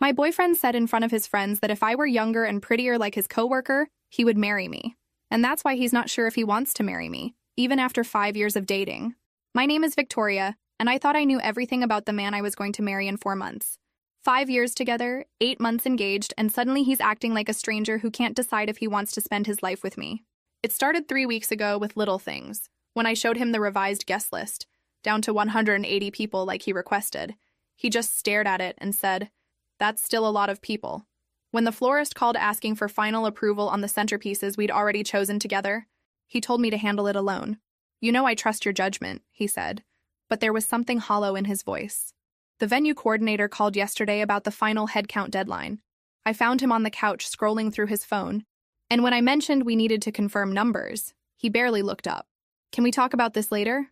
My boyfriend said in front of his friends that if I were younger and prettier like his coworker, he would marry me. And that's why he's not sure if he wants to marry me, even after 5 years of dating. My name is Victoria, and I thought I knew everything about the man I was going to marry in 4 months. 5 years together, 8 months engaged, and suddenly he's acting like a stranger who can't decide if he wants to spend his life with me. It started 3 weeks ago with little things, when I showed him the revised guest list, down to 180 people like he requested. He just stared at it and said, "That's still a lot of people." When the florist called asking for final approval on the centerpieces we'd already chosen together, he told me to handle it alone. "You know I trust your judgment," he said, but there was something hollow in his voice. The venue coordinator called yesterday about the final headcount deadline. I found him on the couch scrolling through his phone, and when I mentioned we needed to confirm numbers, he barely looked up. "Can we talk about this later?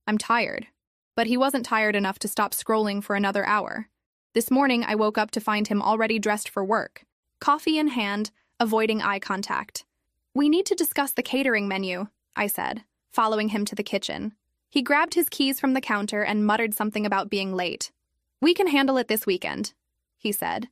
I'm tired." But he wasn't tired enough to stop scrolling for another hour. This morning, I woke up to find him already dressed for work, coffee in hand, avoiding eye contact. "We need to discuss the catering menu," I said, following him to the kitchen. He grabbed his keys from the counter and muttered something about being late. "We can handle it this weekend," he said.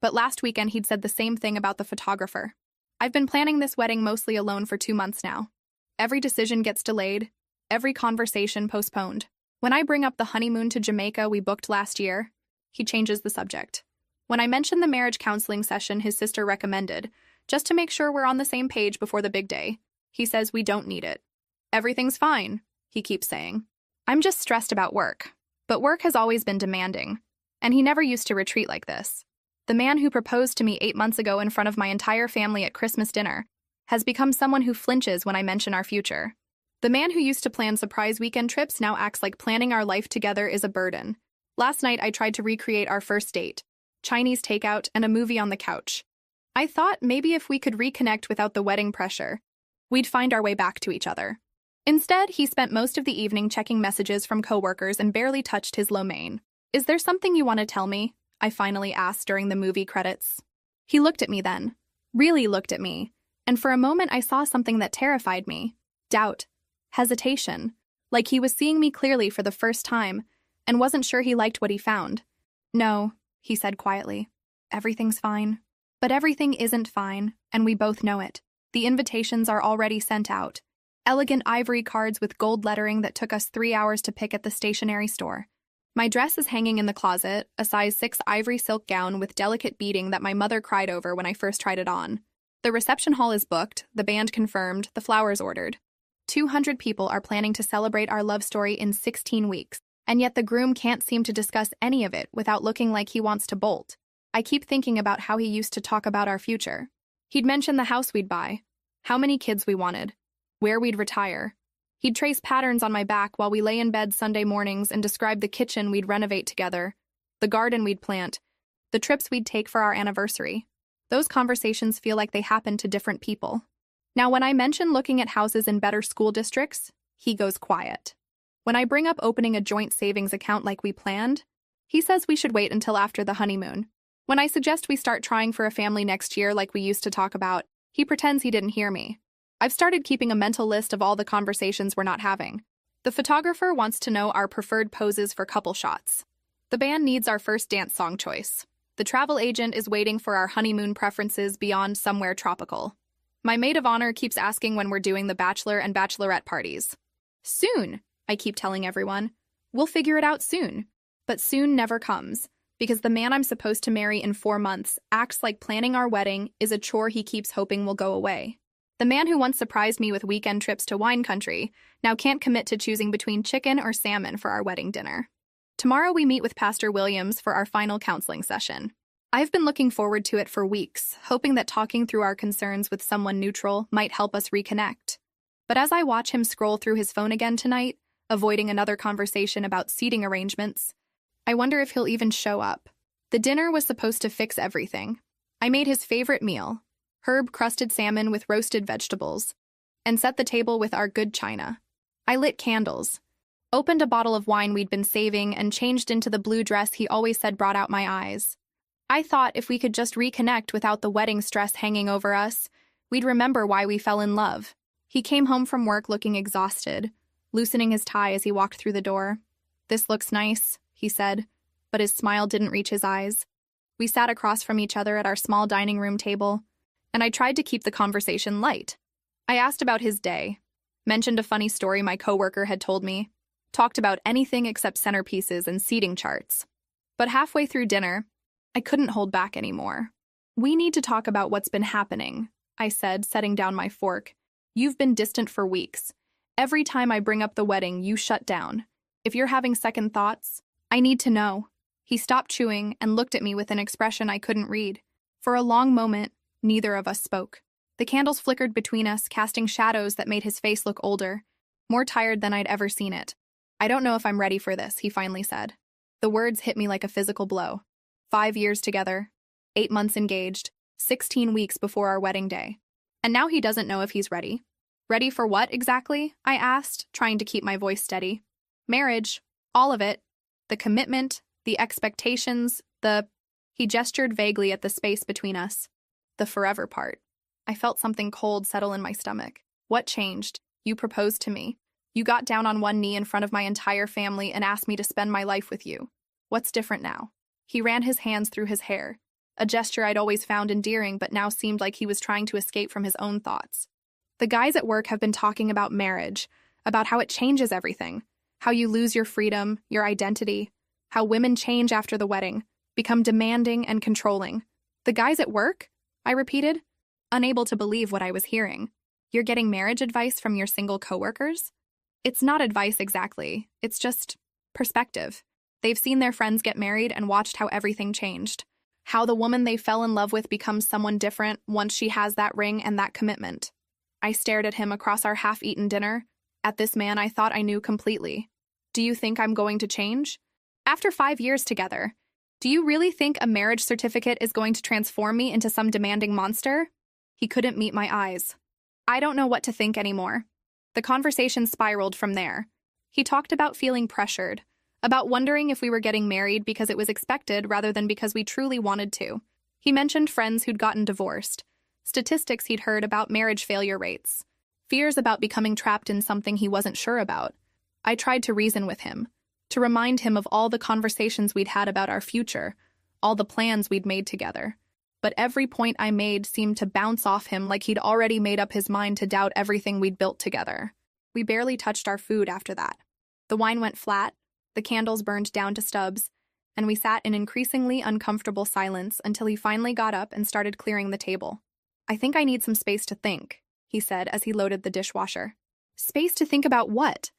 But last weekend, he'd said the same thing about the photographer. I've been planning this wedding mostly alone for 2 months now. Every decision gets delayed, every conversation postponed. When I bring up the honeymoon to Jamaica we booked last year, he changes the subject. When I mention the marriage counseling session his sister recommended, just to make sure we're on the same page before the big day, he says we don't need it. "Everything's fine," he keeps saying. I'm just stressed about work. But work has always been demanding, and he never used to retreat like this. The man who proposed to me 8 months ago in front of my entire family at Christmas dinner has become someone who flinches when I mention our future. The man who used to plan surprise weekend trips now acts like planning our life together is a burden. Last night, I tried to recreate our first date, Chinese takeout and a movie on the couch. I thought maybe if we could reconnect without the wedding pressure, we'd find our way back to each other. Instead, he spent most of the evening checking messages from coworkers and barely touched his lo mein. "Is there something you want to tell me?" I finally asked during the movie credits. He looked at me then, really looked at me, and for a moment I saw something that terrified me. Doubt, hesitation, like he was seeing me clearly for the first time, and wasn't sure he liked what he found. "No," he said quietly. "Everything's fine." But everything isn't fine, and we both know it. The invitations are already sent out. Elegant ivory cards with gold lettering that took us 3 hours to pick at the stationery store. My dress is hanging in the closet, a size 6 ivory silk gown with delicate beading that my mother cried over when I first tried it on. The reception hall is booked, the band confirmed, the flowers ordered. 200 people are planning to celebrate our love story in 16 weeks. And yet the groom can't seem to discuss any of it without looking like he wants to bolt. I keep thinking about how he used to talk about our future. He'd mention the house we'd buy, how many kids we wanted, where we'd retire. He'd trace patterns on my back while we lay in bed Sunday mornings and describe the kitchen we'd renovate together, the garden we'd plant, the trips we'd take for our anniversary. Those conversations feel like they happen to different people. Now, when I mention looking at houses in better school districts, he goes quiet. When I bring up opening a joint savings account like we planned, he says we should wait until after the honeymoon. When I suggest we start trying for a family next year like we used to talk about, he pretends he didn't hear me. I've started keeping a mental list of all the conversations we're not having. The photographer wants to know our preferred poses for couple shots. The band needs our first dance song choice. The travel agent is waiting for our honeymoon preferences beyond somewhere tropical. My maid of honor keeps asking when we're doing the bachelor and bachelorette parties. Soon, I keep telling everyone. We'll figure it out soon. But soon never comes, because the man I'm supposed to marry in 4 months acts like planning our wedding is a chore he keeps hoping will go away. The man who once surprised me with weekend trips to wine country now can't commit to choosing between chicken or salmon for our wedding dinner. Tomorrow we meet with Pastor Williams for our final counseling session. I've been looking forward to it for weeks, hoping that talking through our concerns with someone neutral might help us reconnect. But as I watch him scroll through his phone again tonight, avoiding another conversation about seating arrangements, I wonder if he'll even show up. The dinner was supposed to fix everything. I made his favorite meal, herb-crusted salmon with roasted vegetables, and set the table with our good china. I lit candles, opened a bottle of wine we'd been saving, and changed into the blue dress he always said brought out my eyes. I thought if we could just reconnect without the wedding stress hanging over us, we'd remember why we fell in love. He came home from work looking exhausted, loosening his tie as he walked through the door. "This looks nice," he said, but his smile didn't reach his eyes. We sat across from each other at our small dining room table, and I tried to keep the conversation light. I asked about his day, mentioned a funny story my coworker had told me, talked about anything except centerpieces and seating charts. But halfway through dinner, I couldn't hold back anymore. "We need to talk about what's been happening," I said, setting down my fork. "You've been distant for weeks. Every time I bring up the wedding, you shut down. If you're having second thoughts, I need to know." He stopped chewing and looked at me with an expression I couldn't read. For a long moment, neither of us spoke. The candles flickered between us, casting shadows that made his face look older, more tired than I'd ever seen it. "I don't know if I'm ready for this," he finally said. The words hit me like a physical blow. 5 years together, 8 months engaged, 16 weeks before our wedding day. And now he doesn't know if he's ready. "Ready for what, exactly?" I asked, trying to keep my voice steady. "Marriage. All of it. The commitment, the expectations, He gestured vaguely at the space between us. "The forever part." I felt something cold settle in my stomach. "What changed? You proposed to me. You got down on one knee in front of my entire family and asked me to spend my life with you. What's different now?" He ran his hands through his hair, a gesture I'd always found endearing but now seemed like he was trying to escape from his own thoughts. "The guys at work have been talking about marriage, about how it changes everything, how you lose your freedom, your identity, how women change after the wedding, become demanding and controlling." "The guys at work?" I repeated, unable to believe what I was hearing. "You're getting marriage advice from your single coworkers?" "It's not advice exactly, it's just perspective. They've seen their friends get married and watched how everything changed. How the woman they fell in love with becomes someone different once she has that ring and that commitment." I stared at him across our half-eaten dinner, at this man I thought I knew completely. "Do you think I'm going to change? After 5 years together, do you really think a marriage certificate is going to transform me into some demanding monster?" He couldn't meet my eyes. I don't know what to think anymore. The conversation spiraled from there. He talked about feeling pressured, about wondering if we were getting married because it was expected rather than because we truly wanted to. He mentioned friends who'd gotten divorced, statistics he'd heard about marriage failure rates, fears about becoming trapped in something he wasn't sure about. I tried to reason with him, to remind him of all the conversations we'd had about our future, all the plans we'd made together. But every point I made seemed to bounce off him like he'd already made up his mind to doubt everything we'd built together. We barely touched our food after that. The wine went flat, the candles burned down to stubs, and we sat in increasingly uncomfortable silence until he finally got up and started clearing the table. "I think I need some space to think," he said as he loaded the dishwasher. "Space to think about what?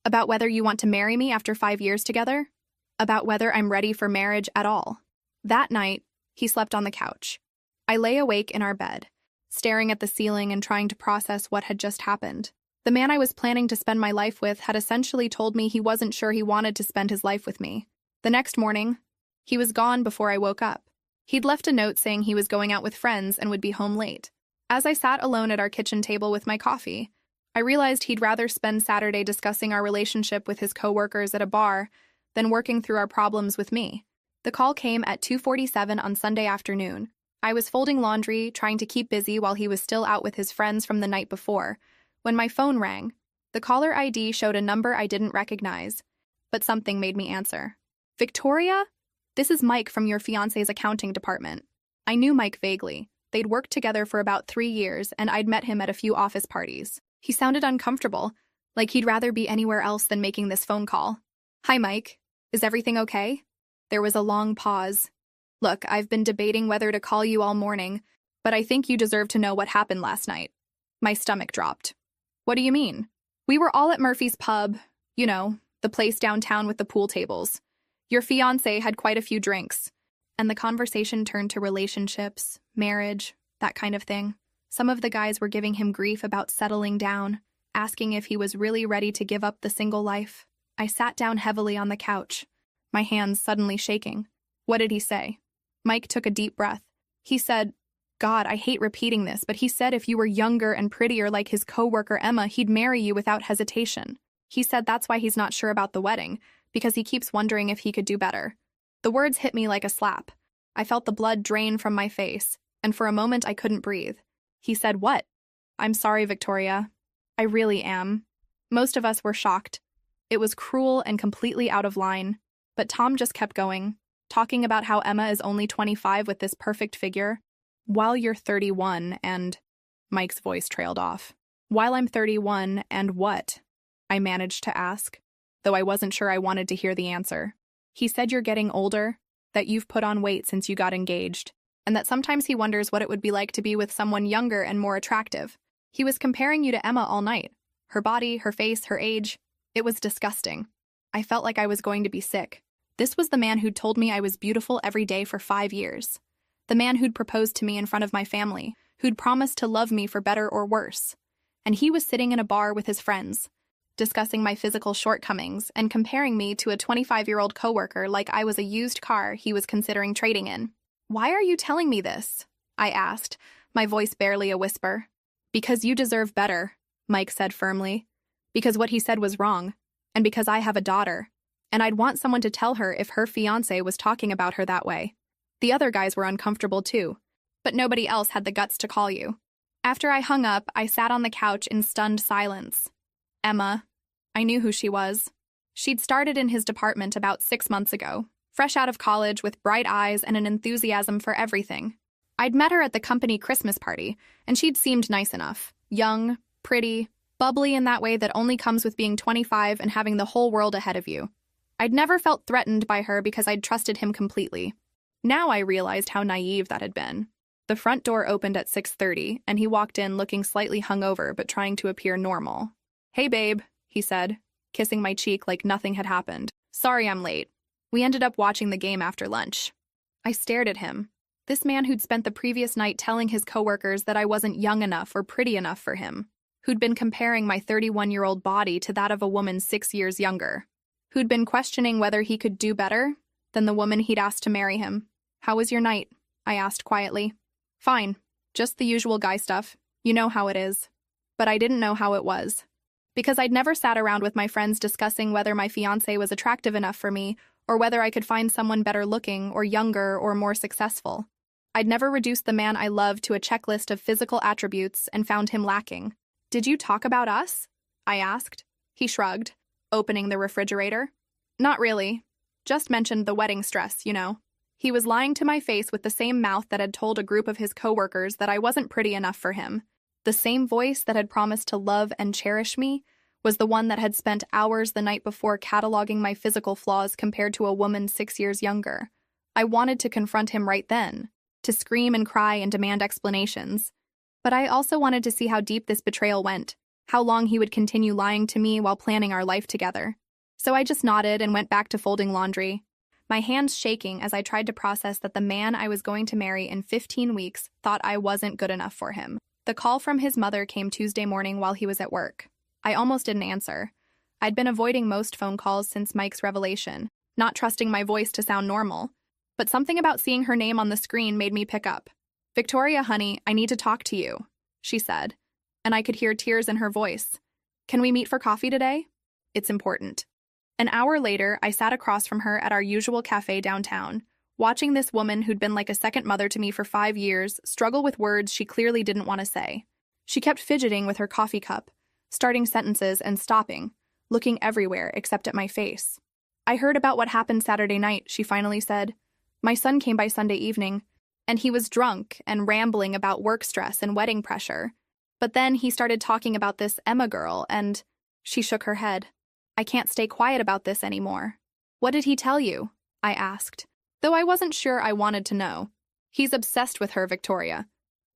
About whether you want to marry me after 5 years together? About whether I'm ready for marriage at all?" That night, he slept on the couch. I lay awake in our bed, staring at the ceiling and trying to process what had just happened. The man I was planning to spend my life with had essentially told me he wasn't sure he wanted to spend his life with me. The next morning, he was gone before I woke up. He'd left a note saying he was going out with friends and would be home late. As I sat alone at our kitchen table with my coffee, I realized he'd rather spend Saturday discussing our relationship with his coworkers at a bar than working through our problems with me. The call came at 2:47 on Sunday afternoon. I was folding laundry, trying to keep busy while he was still out with his friends from the night before, when my phone rang. The caller ID showed a number I didn't recognize, but something made me answer. "Victoria? This is Mike from your fiancé's accounting department." I knew Mike vaguely. They'd worked together for about 3 years, and I'd met him at a few office parties. He sounded uncomfortable, like he'd rather be anywhere else than making this phone call. "Hi, Mike. Is everything okay?" There was a long pause. "Look, I've been debating whether to call you all morning, but I think you deserve to know what happened last night." My stomach dropped. "What do you mean?" "We were all at Murphy's Pub, you know, the place downtown with the pool tables. Your fiancé had quite a few drinks, and the conversation turned to relationships, marriage, that kind of thing. Some of the guys were giving him grief about settling down, asking if he was really ready to give up the single life. I sat down heavily on the couch, my hands suddenly shaking. "What did he say?" Mike took a deep breath. He said, God, I hate repeating this, but he said if you were younger and prettier like his coworker Emma, he'd marry you without hesitation. He said that's why he's not sure about the wedding, because he keeps wondering if he could do better. The words hit me like a slap. I felt the blood drain from my face, and for a moment I couldn't breathe. He said, "What?" "I'm sorry, Victoria. I really am." Most of us were shocked. It was cruel and completely out of line. But Tom just kept going. talking about how Emma is only 25 with this perfect figure, while you're 31 and... Mike's voice trailed off. While I'm 31 and what? I managed to ask, though I wasn't sure I wanted to hear the answer. He said you're getting older, that you've put on weight since you got engaged, and that sometimes he wonders what it would be like to be with someone younger and more attractive. He was comparing you to Emma all night. Her body, her face, her age. It was disgusting. I felt like I was going to be sick. This was the man who'd told me I was beautiful every day for 5 years. The man who'd proposed to me in front of my family, who'd promised to love me for better or worse. And he was sitting in a bar with his friends, discussing my physical shortcomings and comparing me to a 25-year-old coworker like I was a used car he was considering trading in. Why are you telling me this? I asked, my voice barely a whisper. Because you deserve better, Mike said firmly. Because what he said was wrong. And because I have a daughter. And I'd want someone to tell her if her fiancé was talking about her that way. The other guys were uncomfortable too. But nobody else had the guts to call you. After I hung up, I sat on the couch in stunned silence. Emma. I knew who she was. She'd started in his department about 6 months ago, fresh out of college with bright eyes and an enthusiasm for everything. I'd met her at the company Christmas party, and she'd seemed nice enough. Young, pretty, bubbly in that way that only comes with being 25 and having the whole world ahead of you. I'd never felt threatened by her because I'd trusted him completely. Now I realized how naive that had been. The front door opened at 6:30, and he walked in looking slightly hungover but trying to appear normal. Hey, babe, he said, kissing my cheek like nothing had happened. Sorry I'm late. We ended up watching the game after lunch. I stared at him. This man who'd spent the previous night telling his coworkers that I wasn't young enough or pretty enough for him. Who'd been comparing my 31-year-old body to that of a woman 6 years younger. Who'd been questioning whether he could do better than the woman he'd asked to marry him. How was your night? I asked quietly. Fine. Just the usual guy stuff. You know how it is. But I didn't know how it was. Because I'd never sat around with my friends discussing whether my fiancé was attractive enough for me or whether I could find someone better looking or younger or more successful. I'd never reduced the man I loved to a checklist of physical attributes and found him lacking. Did you talk about us? I asked. He shrugged, opening the refrigerator. Not really. Just mentioned the wedding stress, you know. He was lying to my face with the same mouth that had told a group of his coworkers that I wasn't pretty enough for him. The same voice that had promised to love and cherish me was the one that had spent hours the night before cataloging my physical flaws compared to a woman 6 years younger. I wanted to confront him right then, to scream and cry and demand explanations. But I also wanted to see how deep this betrayal went, how long he would continue lying to me while planning our life together. So I just nodded and went back to folding laundry, my hands shaking as I tried to process that the man I was going to marry in 15 weeks thought I wasn't good enough for him. The call from his mother came Tuesday morning while he was at work. I almost didn't answer. I'd been avoiding most phone calls since Mike's revelation, not trusting my voice to sound normal. But something about seeing her name on the screen made me pick up. Victoria, honey, I need to talk to you, she said, and I could hear tears in her voice. Can we meet for coffee today? It's important. An hour later, I sat across from her at our usual cafe downtown, watching this woman who'd been like a second mother to me for 5 years struggle with words she clearly didn't want to say. She kept fidgeting with her coffee cup, starting sentences and stopping, looking everywhere except at my face. I heard about what happened Saturday night, she finally said. My son came by Sunday evening, and he was drunk and rambling about work stress and wedding pressure. But then he started talking about this Emma girl, and she shook her head. I can't stay quiet about this anymore. What did he tell you? I asked, though I wasn't sure I wanted to know. He's obsessed with her, Victoria.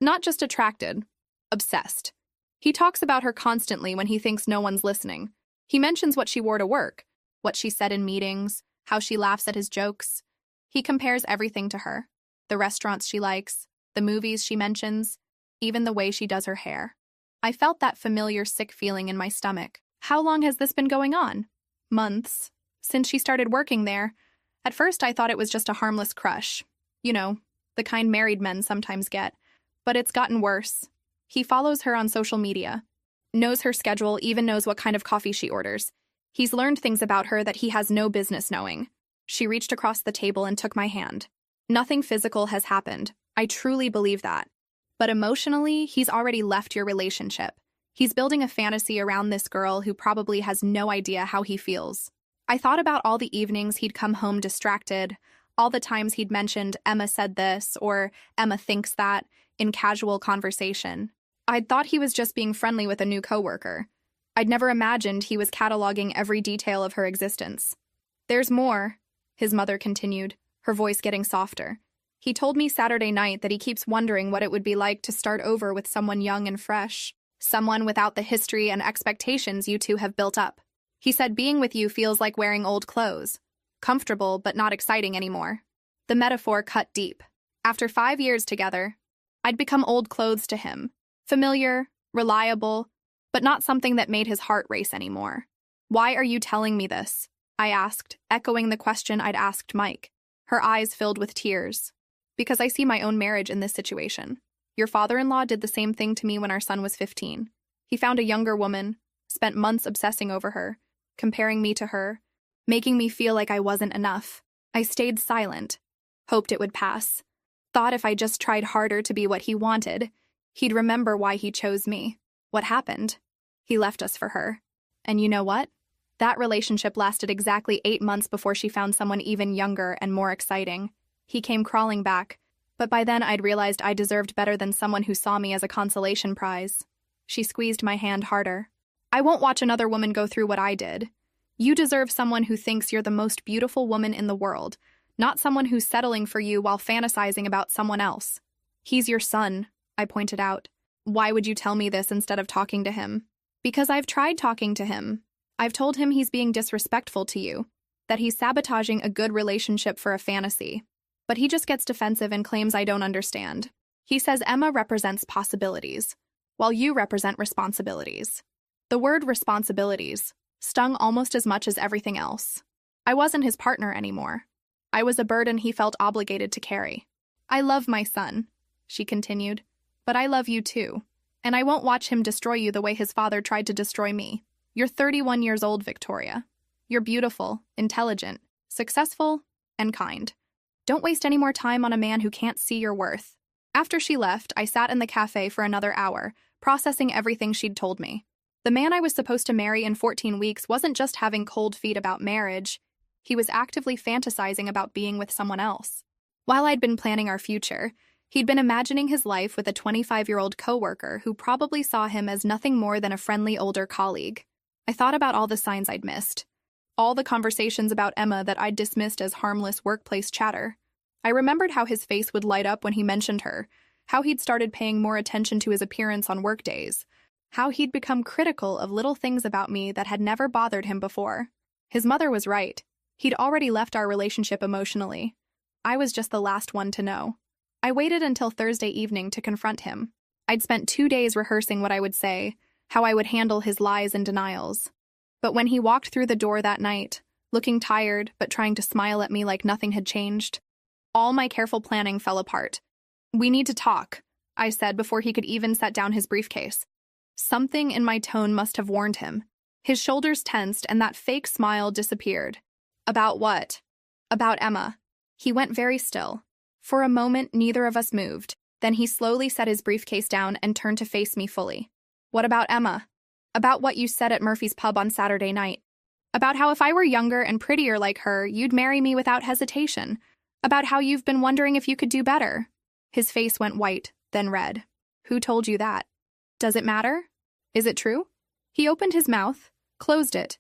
Not just attracted, obsessed. He talks about her constantly when he thinks no one's listening. He mentions what she wore to work, what she said in meetings, how she laughs at his jokes. He compares everything to her. The restaurants she likes, the movies she mentions, even the way she does her hair. I felt that familiar sick feeling in my stomach. How long has this been going on? Months. Since she started working there. At first I thought it was just a harmless crush. You know, the kind married men sometimes get. But it's gotten worse. He follows her on social media. Knows her schedule, even knows what kind of coffee she orders. He's learned things about her that he has no business knowing. She reached across the table and took my hand. Nothing physical has happened. I truly believe that. But emotionally, he's already left your relationship. He's building a fantasy around this girl who probably has no idea how he feels. I thought about all the evenings he'd come home distracted, All the times he'd mentioned Emma said this or Emma thinks that in casual conversation. I'd thought he was just being friendly with a new coworker. I'd never imagined he was cataloging every detail of her existence. There's more, his mother continued, her voice getting softer. He told me Saturday night that he keeps wondering what it would be like to start over with someone young and fresh, someone without the history and expectations you two have built up. He said being with you feels like wearing old clothes, comfortable but not exciting anymore. The metaphor cut deep. After 5 years together, I'd become old clothes to him, familiar, reliable, but not something that made his heart race anymore. Why are you telling me this? I asked, echoing the question I'd asked Mike. Her eyes filled with tears. Because I see my own marriage in this situation. Your father-in-law did the same thing to me when our son was 15. He found a younger woman, spent months obsessing over her, comparing me to her, making me feel like I wasn't enough. I stayed silent, hoped it would pass, thought if I just tried harder to be what he wanted, he'd remember why he chose me. What happened? He left us for her. And you know what? That relationship lasted exactly 8 months before she found someone even younger and more exciting. He came crawling back, but by then I'd realized I deserved better than someone who saw me as a consolation prize. She squeezed my hand harder. I won't watch another woman go through what I did. You deserve someone who thinks you're the most beautiful woman in the world, not someone who's settling for you while fantasizing about someone else. He's your son, I pointed out. Why would you tell me this instead of talking to him? Because I've tried talking to him. I've told him he's being disrespectful to you, that he's sabotaging a good relationship for a fantasy. But he just gets defensive and claims I don't understand. He says Emma represents possibilities, while you represent responsibilities. The word responsibilities stung almost as much as everything else. I wasn't his partner anymore. I was a burden he felt obligated to carry. I love my son, she continued, but I love you too, and I won't watch him destroy you the way his father tried to destroy me. You're 31 years old, Victoria. You're beautiful, intelligent, successful, and kind. Don't waste any more time on a man who can't see your worth. After she left, I sat in the cafe for another hour, processing everything she'd told me. The man I was supposed to marry in 14 weeks wasn't just having cold feet about marriage. He was actively fantasizing about being with someone else. While I'd been planning our future, he'd been imagining his life with a 25-year-old coworker who probably saw him as nothing more than a friendly older colleague. I thought about all the signs I'd missed. All the conversations about Emma that I'd dismissed as harmless workplace chatter. I remembered how his face would light up when he mentioned her, how he'd started paying more attention to his appearance on workdays, how he'd become critical of little things about me that had never bothered him before. His mother was right. He'd already left our relationship emotionally. I was just the last one to know. I waited until Thursday evening to confront him. I'd spent 2 days rehearsing what I would say, how I would handle his lies and denials. But when he walked through the door that night, looking tired but trying to smile at me like nothing had changed, all my careful planning fell apart. We need to talk, I said before he could even set down his briefcase. Something in my tone must have warned him. His shoulders tensed and that fake smile disappeared. About what? About Emma. He went very still. For a moment, neither of us moved. Then he slowly set his briefcase down and turned to face me fully. What about Emma? About what you said at Murphy's pub on Saturday night. About how if I were younger and prettier like her, you'd marry me without hesitation. About how you've been wondering if you could do better. His face went white, then red. Who told you that? Does it matter? Is it true? He opened his mouth, closed it,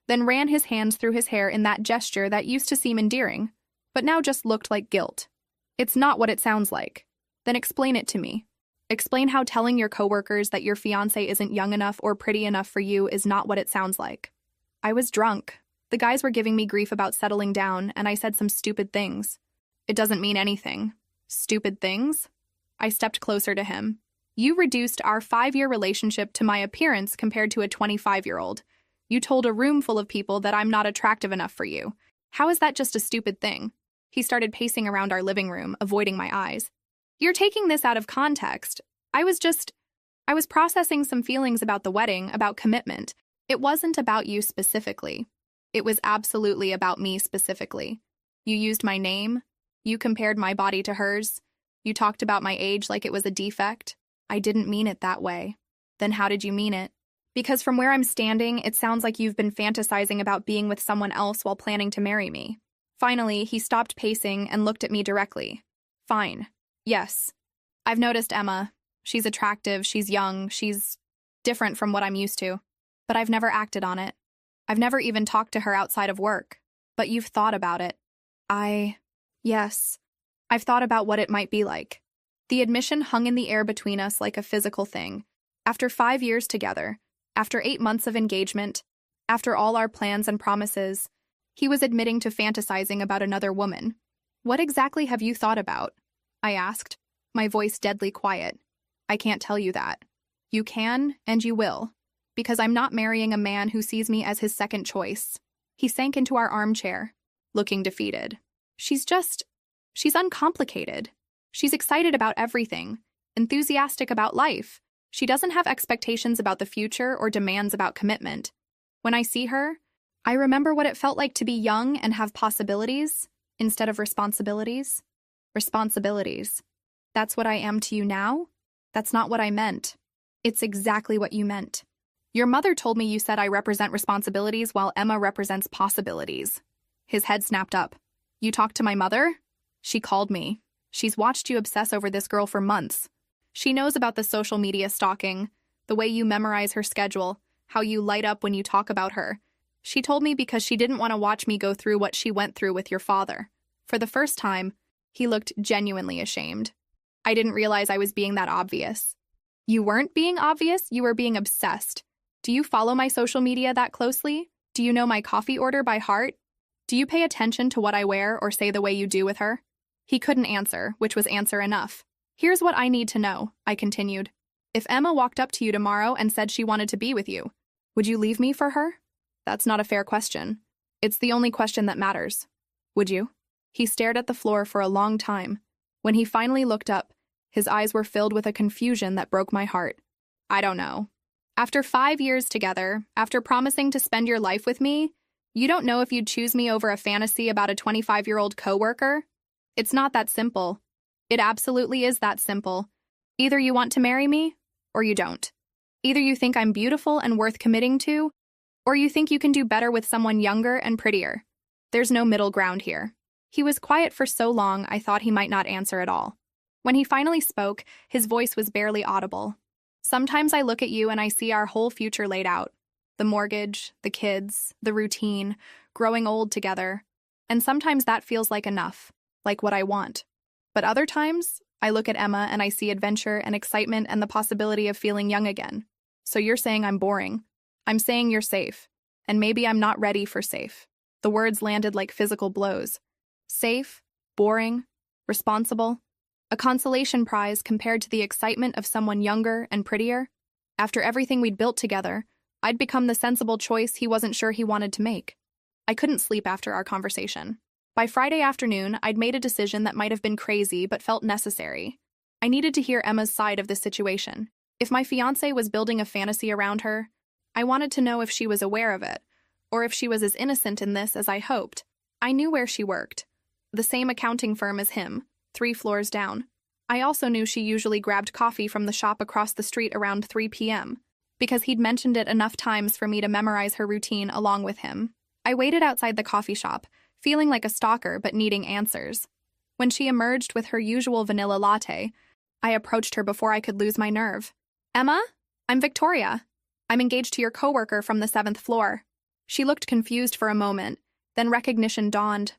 then ran his hands through his hair in that gesture that used to seem endearing, but now just looked like guilt. It's not what it sounds like. Then explain it to me. Explain how telling your coworkers that your fiancé isn't young enough or pretty enough for you is not what it sounds like. I was drunk. The guys were giving me grief about settling down, and I said some stupid things. It doesn't mean anything. Stupid things? I stepped closer to him. You reduced our 5-year relationship to my appearance compared to a 25-year-old. You told a room full of people that I'm not attractive enough for you. How is that just a stupid thing? He started pacing around our living room, avoiding my eyes. You're taking this out of context. I was processing some feelings about the wedding, about commitment. It wasn't about you specifically. It was absolutely about me specifically. You used my name. You compared my body to hers. You talked about my age like it was a defect. I didn't mean it that way. Then how did you mean it? Because from where I'm standing, it sounds like you've been fantasizing about being with someone else while planning to marry me. Finally, he stopped pacing and looked at me directly. Fine. Yes. I've noticed Emma. She's attractive, she's young, she's different from what I'm used to. But I've never acted on it. I've never even talked to her outside of work. But you've thought about it. Yes. I've thought about what it might be like. The admission hung in the air between us like a physical thing. After 5 years together, after 8 months of engagement, after all our plans and promises, he was admitting to fantasizing about another woman. What exactly have you thought about? I asked, my voice deadly quiet. I can't tell you that. You can, and you will. Because I'm not marrying a man who sees me as his second choice. He sank into our armchair, looking defeated. She's uncomplicated. She's excited about everything, enthusiastic about life. She doesn't have expectations about the future or demands about commitment. When I see her, I remember what it felt like to be young and have possibilities instead of responsibilities. Responsibilities. That's what I am to you now? That's not what I meant. It's exactly what you meant. Your mother told me you said I represent responsibilities while Emma represents possibilities. His head snapped up. You talked to my mother? She called me. She's watched you obsess over this girl for months. She knows about the social media stalking, the way you memorize her schedule, how you light up when you talk about her. She told me because she didn't want to watch me go through what she went through with your father. For the first time, he looked genuinely ashamed. I didn't realize I was being that obvious. You weren't being obvious, you were being obsessed. Do you follow my social media that closely? Do you know my coffee order by heart? Do you pay attention to what I wear or say the way you do with her? He couldn't answer, which was answer enough. Here's what I need to know, I continued. If Emma walked up to you tomorrow and said she wanted to be with you, would you leave me for her? That's not a fair question. It's the only question that matters. Would you? He stared at the floor for a long time. When he finally looked up, his eyes were filled with a confusion that broke my heart. I don't know. After 5 years together, after promising to spend your life with me, you don't know if you'd choose me over a fantasy about a 25-year-old coworker? It's not that simple. It absolutely is that simple. Either you want to marry me, or you don't. Either you think I'm beautiful and worth committing to, or you think you can do better with someone younger and prettier. There's no middle ground here. He was quiet for so long I thought he might not answer at all. When he finally spoke, his voice was barely audible. Sometimes I look at you and I see our whole future laid out. The mortgage, the kids, the routine, growing old together. And sometimes that feels like enough, like what I want. But other times, I look at Emma and I see adventure and excitement and the possibility of feeling young again. So you're saying I'm boring. I'm saying you're safe. And maybe I'm not ready for safe. The words landed like physical blows. Safe, boring, responsible. A consolation prize compared to the excitement of someone younger and prettier. After everything we'd built together, I'd become the sensible choice he wasn't sure he wanted to make. I couldn't sleep after our conversation. By Friday afternoon, I'd made a decision that might have been crazy but felt necessary. I needed to hear Emma's side of the situation. If my fiancé was building a fantasy around her, I wanted to know if she was aware of it, or if she was as innocent in this as I hoped. I knew where she worked. The same accounting firm as him, 3 floors down. I also knew she usually grabbed coffee from the shop across the street around 3 p.m., because he'd mentioned it enough times for me to memorize her routine along with him. I waited outside the coffee shop, feeling like a stalker but needing answers. When she emerged with her usual vanilla latte, I approached her before I could lose my nerve. Emma? I'm Victoria. I'm engaged to your coworker from the 7th floor. She looked confused for a moment, then recognition dawned.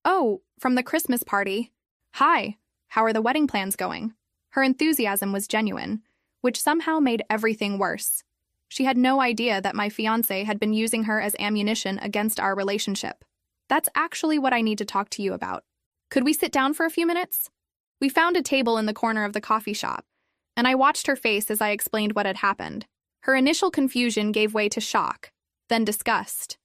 Oh, from the Christmas party. Hi, how are the wedding plans going? Her enthusiasm was genuine, which somehow made everything worse. She had no idea that my fiancé had been using her as ammunition against our relationship. That's actually what I need to talk to you about. Could we sit down for a few minutes? We found a table in the corner of the coffee shop, and I watched her face as I explained what had happened. Her initial confusion gave way to shock, then disgust,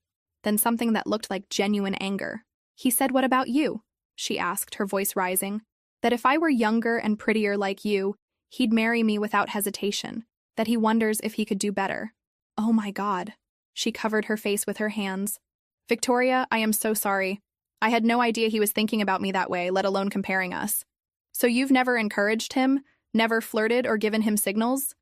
then something that looked like genuine anger. He said, "What about you?" she asked, her voice rising. That if I were younger and prettier like you, he'd marry me without hesitation, that he wonders if he could do better. Oh my God. She covered her face with her hands. Victoria, I am so sorry. I had no idea he was thinking about me that way, let alone comparing us. So you've never encouraged him, never flirted or given him signals?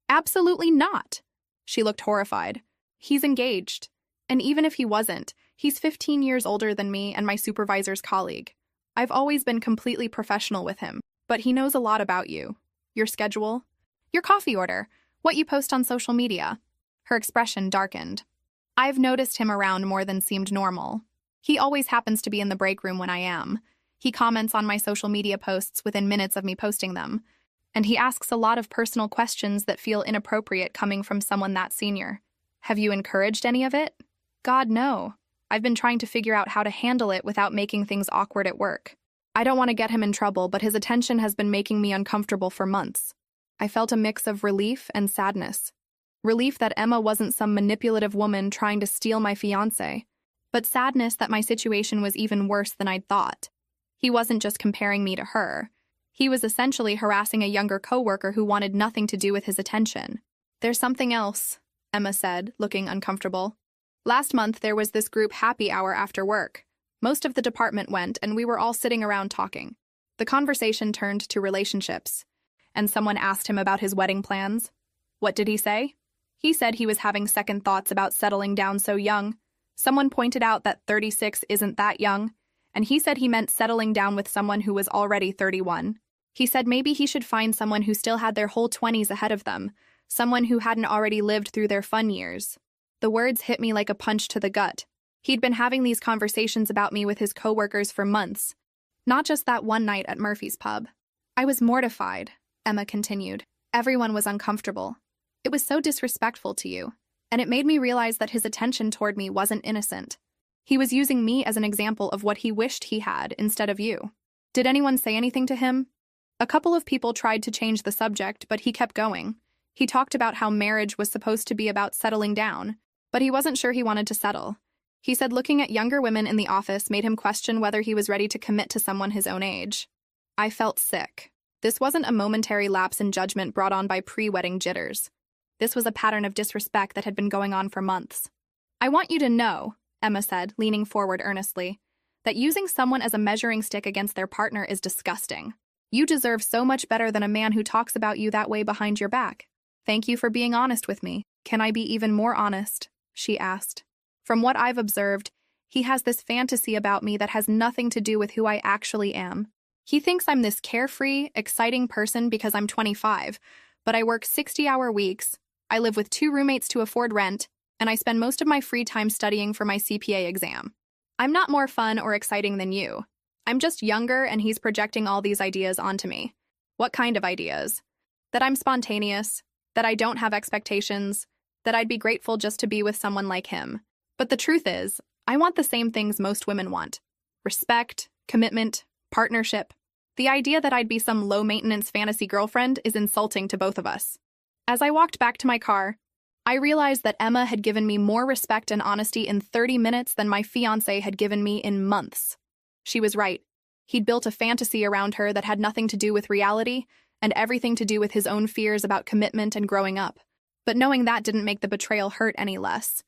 Absolutely not. She looked horrified. He's engaged. And even if he wasn't, He's 15 years older than me and my supervisor's colleague. I've always been completely professional with him, but he knows a lot about you. Your schedule, your coffee order, what you post on social media. Her expression darkened. I've noticed him around more than seemed normal. He always happens to be in the break room when I am. He comments on my social media posts within minutes of me posting them. And he asks a lot of personal questions that feel inappropriate coming from someone that senior. Have you encouraged any of it? God, no. I've been trying to figure out how to handle it without making things awkward at work. I don't want to get him in trouble, but his attention has been making me uncomfortable for months. I felt a mix of relief and sadness. Relief that Emma wasn't some manipulative woman trying to steal my fiancé, but sadness that my situation was even worse than I'd thought. He wasn't just comparing me to her. He was essentially harassing a younger coworker who wanted nothing to do with his attention. There's something else, Emma said, looking uncomfortable. Last month, there was this group happy hour after work. Most of the department went, and we were all sitting around talking. The conversation turned to relationships, and someone asked him about his wedding plans. What did he say? He said he was having second thoughts about settling down so young. Someone pointed out that 36 isn't that young, and he said he meant settling down with someone who was already 31. He said maybe he should find someone who still had their whole 20s ahead of them, someone who hadn't already lived through their fun years. The words hit me like a punch to the gut. He'd been having these conversations about me with his coworkers for months, not just that one night at Murphy's pub. I was mortified, Emma continued. Everyone was uncomfortable. It was so disrespectful to you, and it made me realize that his attention toward me wasn't innocent. He was using me as an example of what he wished he had instead of you. Did anyone say anything to him? A couple of people tried to change the subject, but he kept going. He talked about how marriage was supposed to be about settling down, but he wasn't sure he wanted to settle. He said looking at younger women in the office made him question whether he was ready to commit to someone his own age. I felt sick. This wasn't a momentary lapse in judgment brought on by pre-wedding jitters. This was a pattern of disrespect that had been going on for months. I want you to know, Emma said, leaning forward earnestly, that using someone as a measuring stick against their partner is disgusting. You deserve so much better than a man who talks about you that way behind your back. Thank you for being honest with me. Can I be even more honest? She asked. From what I've observed, he has this fantasy about me that has nothing to do with who I actually am. He thinks I'm this carefree, exciting person because I'm 25, but I work 60-hour weeks, I live with 2 roommates to afford rent, and I spend most of my free time studying for my CPA exam. I'm not more fun or exciting than you. I'm just younger, and he's projecting all these ideas onto me. What kind of ideas? That I'm spontaneous, that I don't have expectations, that I'd be grateful just to be with someone like him. But the truth is, I want the same things most women want. Respect, commitment, partnership. The idea that I'd be some low-maintenance fantasy girlfriend is insulting to both of us. As I walked back to my car, I realized that Emma had given me more respect and honesty in 30 minutes than my fiancé had given me in months. She was right. He'd built a fantasy around her that had nothing to do with reality and everything to do with his own fears about commitment and growing up. But knowing that didn't make the betrayal hurt any less.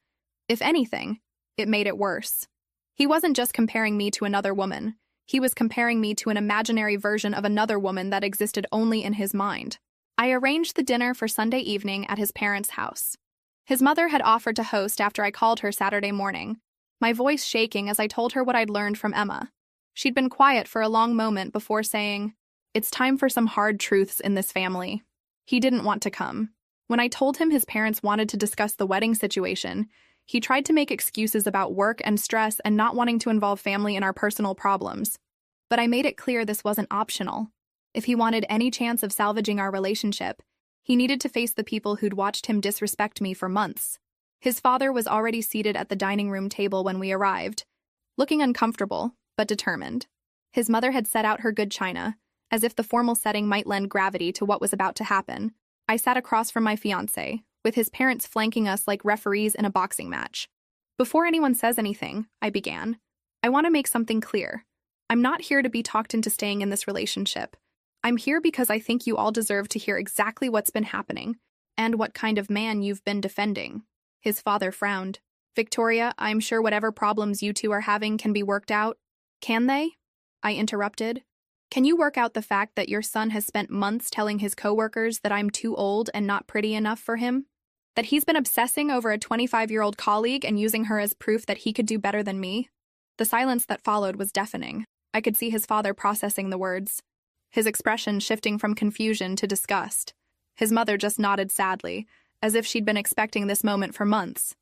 If anything, it made it worse. He wasn't just comparing me to another woman. He was comparing me to an imaginary version of another woman that existed only in his mind. I arranged the dinner for Sunday evening at his parents' house. His mother had offered to host after I called her Saturday morning, my voice shaking as I told her what I'd learned from Emma. She'd been quiet for a long moment before saying, "It's time for some hard truths in this family." He didn't want to come. When I told him his parents wanted to discuss the wedding situation, he tried to make excuses about work and stress and not wanting to involve family in our personal problems. But I made it clear this wasn't optional. If he wanted any chance of salvaging our relationship, he needed to face the people who'd watched him disrespect me for months. His father was already seated at the dining room table when we arrived, looking uncomfortable, but determined. His mother had set out her good china, as if the formal setting might lend gravity to what was about to happen. I sat across from my fiancé, with his parents flanking us like referees in a boxing match. Before anyone says anything, I began, I want to make something clear. I'm not here to be talked into staying in this relationship. I'm here because I think you all deserve to hear exactly what's been happening, and what kind of man you've been defending. His father frowned. Victoria, I'm sure whatever problems you two are having can be worked out. Can they? I interrupted. Can you work out the fact that your son has spent months telling his coworkers that I'm too old and not pretty enough for him? That he's been obsessing over a 25-year-old colleague and using her as proof that he could do better than me? The silence that followed was deafening. I could see his father processing the words, his expression shifting from confusion to disgust. His mother just nodded sadly, as if she'd been expecting this moment for months.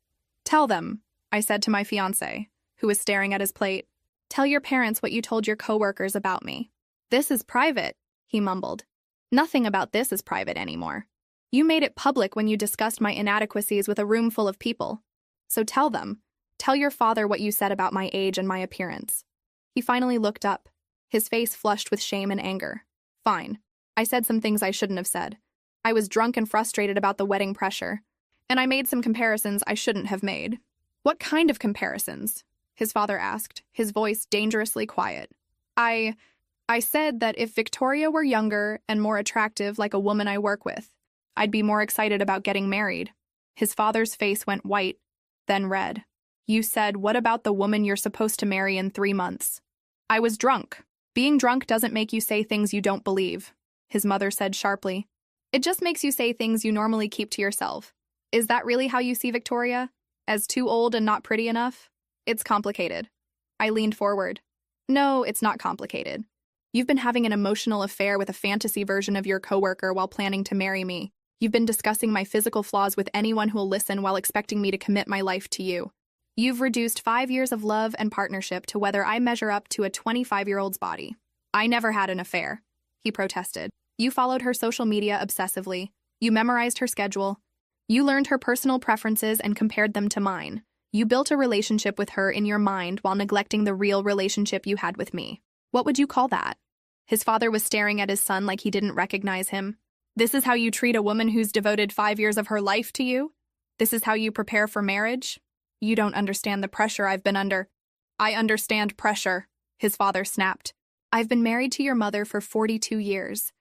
"Tell them," I said to my fiancé, who was staring at his plate. "Tell your parents what you told your coworkers about me." "This is private," he mumbled. "Nothing about this is private anymore. You made it public when you discussed my inadequacies with a room full of people. So tell them. Tell your father what you said about my age and my appearance." He finally looked up, his face flushed with shame and anger. "Fine. I said some things I shouldn't have said. I was drunk and frustrated about the wedding pressure, and I made some comparisons I shouldn't have made." "What kind of comparisons?" his father asked, his voice dangerously quiet. I said that if Victoria were younger and more attractive like a woman I work with, I'd be more excited about getting married." His father's face went white, then red. "You said, what about the woman you're supposed to marry in 3 months?" "I was drunk. Being drunk doesn't make you say things you don't believe," his mother said sharply. "It just makes you say things you normally keep to yourself. Is that really how you see Victoria? As too old and not pretty enough? It's complicated." I leaned forward. "No, it's not complicated. You've been having an emotional affair with a fantasy version of your coworker while planning to marry me. You've been discussing my physical flaws with anyone who'll listen while expecting me to commit my life to you. You've reduced 5 years of love and partnership to whether I measure up to a 25-year-old's body." "I never had an affair," he protested. "You followed her social media obsessively. You memorized her schedule. You learned her personal preferences and compared them to mine. You built a relationship with her in your mind while neglecting the real relationship you had with me. What would you call that?" His father was staring at his son like he didn't recognize him. "This is how you treat a woman who's devoted 5 years of her life to you? This is how you prepare for marriage? You don't understand the pressure I've been under." "I understand pressure," his father snapped. "I've been married to your mother for 42 years.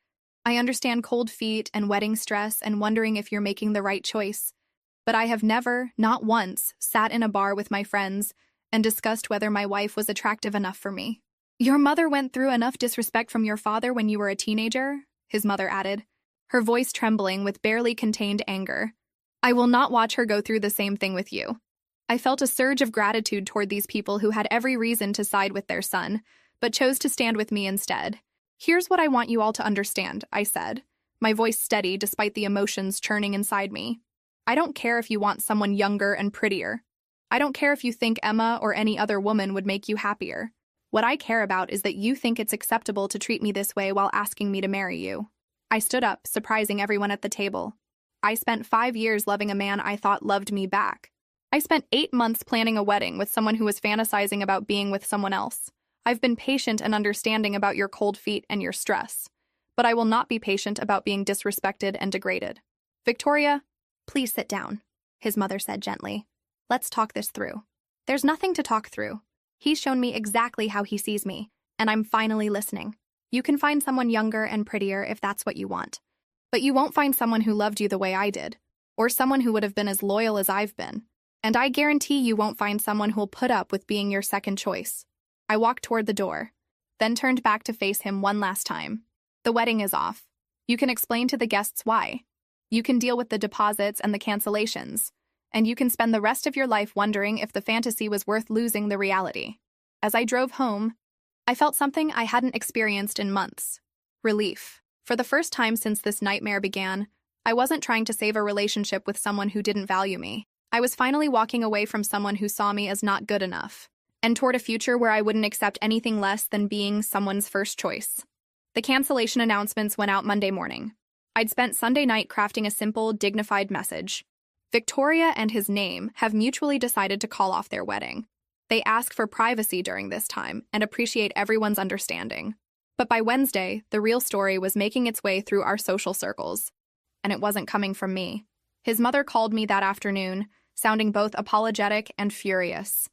I understand cold feet and wedding stress and wondering if you're making the right choice. But I have never, not once, sat in a bar with my friends and discussed whether my wife was attractive enough for me." "Your mother went through enough disrespect from your father when you were a teenager," his mother added, her voice trembling with barely contained anger. "I will not watch her go through the same thing with you." I felt a surge of gratitude toward these people who had every reason to side with their son, but chose to stand with me instead. "Here's what I want you all to understand," I said, my voice steady despite the emotions churning inside me. "I don't care if you want someone younger and prettier. I don't care if you think Emma or any other woman would make you happier. What I care about is that you think it's acceptable to treat me this way while asking me to marry you." I stood up, surprising everyone at the table. I spent 5 years loving a man I thought loved me back. I spent 8 months planning a wedding with someone who was fantasizing about being with someone else. I've been patient and understanding about your cold feet and your stress, but I will not be patient about being disrespected and degraded. "Victoria, please sit down," his mother said gently. "Let's talk this through." "There's nothing to talk through. He's shown me exactly how he sees me, and I'm finally listening. You can find someone younger and prettier if that's what you want. But you won't find someone who loved you the way I did, or someone who would have been as loyal as I've been. And I guarantee you won't find someone who'll put up with being your second choice." I walked toward the door, then turned back to face him one last time. "The wedding is off. You can explain to the guests why. You can deal with the deposits and the cancellations, and you can spend the rest of your life wondering if the fantasy was worth losing the reality." As I drove home, I felt something I hadn't experienced in months. Relief. For the first time since this nightmare began, I wasn't trying to save a relationship with someone who didn't value me. I was finally walking away from someone who saw me as not good enough, and toward a future where I wouldn't accept anything less than being someone's first choice. The cancellation announcements went out Monday morning. I'd spent Sunday night crafting a simple, dignified message. Victoria and his name have mutually decided to call off their wedding. They ask for privacy during this time and appreciate everyone's understanding. But by Wednesday, the real story was making its way through our social circles, and it wasn't coming from me. His mother called me that afternoon, sounding both apologetic and furious.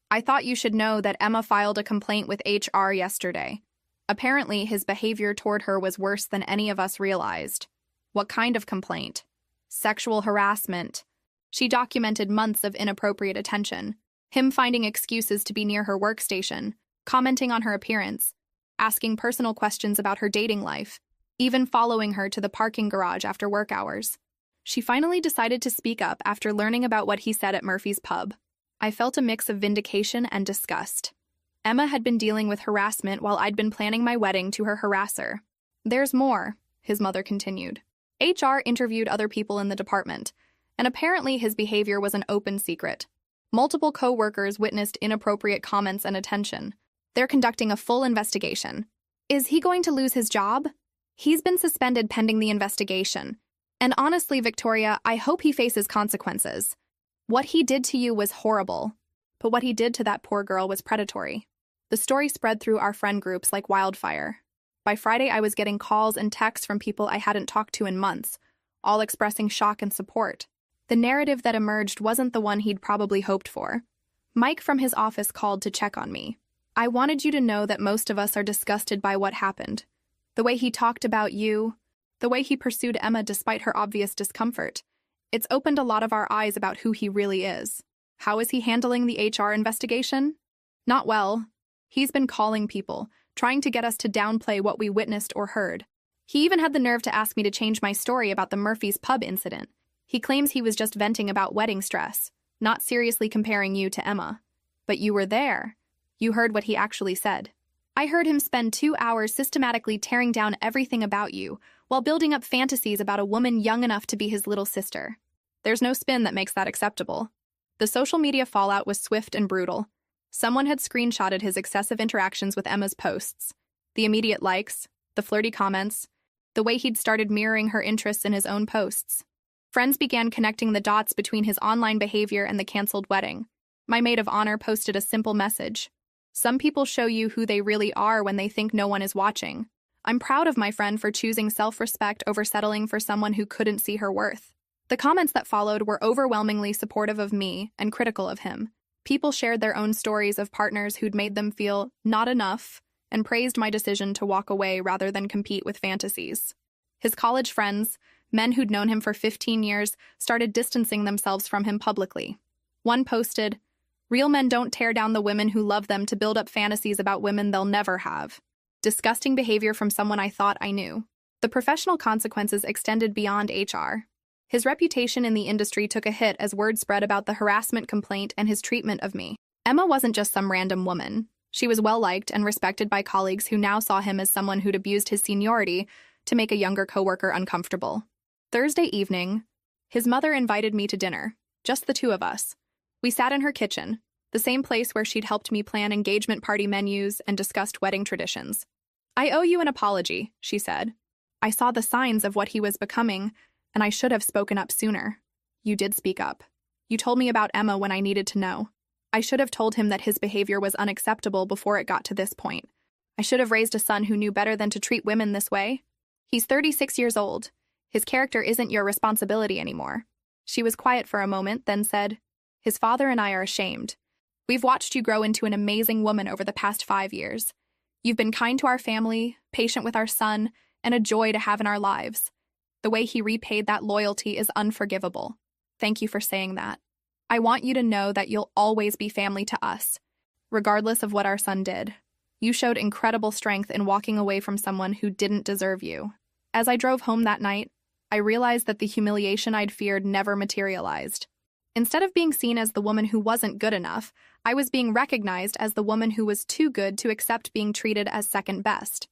"I thought you should know that Emma filed a complaint with HR yesterday. Apparently, his behavior toward her was worse than any of us realized." "What kind of complaint?" "Sexual harassment. She documented months of inappropriate attention. Him finding excuses to be near her workstation, commenting on her appearance, asking personal questions about her dating life, even following her to the parking garage after work hours. She finally decided to speak up after learning about what he said at Murphy's pub. I felt a mix of vindication and disgust. Emma had been dealing with harassment while I'd been planning my wedding to her harasser. There's more, his mother continued. HR interviewed other people in the department, and apparently his behavior was an open secret. Multiple co-workers witnessed inappropriate comments and attention. They're conducting a full investigation. Is he going to lose his job? He's been suspended pending the investigation. And honestly, Victoria, I hope he faces consequences. What he did to you was horrible, but what he did to that poor girl was predatory. The story spread through our friend groups like wildfire. By Friday, I was getting calls and texts from people I hadn't talked to in months, all expressing shock and support. The narrative that emerged wasn't the one he'd probably hoped for. Mike from his office called to check on me. I wanted you to know that most of us are disgusted by what happened. The way he talked about you, the way he pursued Emma despite her obvious discomfort. It's opened a lot of our eyes about who he really is. How is he handling the HR investigation? Not well. He's been calling people, trying to get us to downplay what we witnessed or heard. He even had the nerve to ask me to change my story about the Murphy's pub incident. He claims he was just venting about wedding stress, not seriously comparing you to Emma. But you were there. You heard what he actually said. I heard him spend 2 hours systematically tearing down everything about you, while building up fantasies about a woman young enough to be his little sister. There's no spin that makes that acceptable. The social media fallout was swift and brutal. Someone had screenshotted his excessive interactions with Emma's posts. The immediate likes, the flirty comments, the way he'd started mirroring her interests in his own posts. Friends began connecting the dots between his online behavior and the canceled wedding. My maid of honor posted a simple message. Some people show you who they really are when they think no one is watching. I'm proud of my friend for choosing self-respect over settling for someone who couldn't see her worth. The comments that followed were overwhelmingly supportive of me and critical of him. People shared their own stories of partners who'd made them feel not enough and praised my decision to walk away rather than compete with fantasies. His college friends, men who'd known him for 15 years, started distancing themselves from him publicly. One posted, "Real men don't tear down the women who love them to build up fantasies about women they'll never have." Disgusting behavior from someone I thought I knew. The professional consequences extended beyond HR. His reputation in the industry took a hit as word spread about the harassment complaint and his treatment of me. Emma wasn't just some random woman. She was well-liked and respected by colleagues who now saw him as someone who'd abused his seniority to make a younger coworker uncomfortable. Thursday evening, his mother invited me to dinner, just the two of us. We sat in her kitchen, the same place where she'd helped me plan engagement party menus and discussed wedding traditions. "I owe you an apology," she said. "I saw the signs of what he was becoming, and I should have spoken up sooner." "You did speak up. You told me about Emma when I needed to know. I should have told him that his behavior was unacceptable before it got to this point. I should have raised a son who knew better than to treat women this way. He's 36 years old. His character isn't your responsibility anymore." She was quiet for a moment, then said, "His father and I are ashamed. We've watched you grow into an amazing woman over the past 5 years. You've been kind to our family, patient with our son, and a joy to have in our lives. The way he repaid that loyalty is unforgivable. Thank you for saying that. I want you to know that you'll always be family to us, regardless of what our son did. You showed incredible strength in walking away from someone who didn't deserve you." As I drove home that night, I realized that the humiliation I'd feared never materialized. Instead of being seen as the woman who wasn't good enough, I was being recognized as the woman who was too good to accept being treated as second best.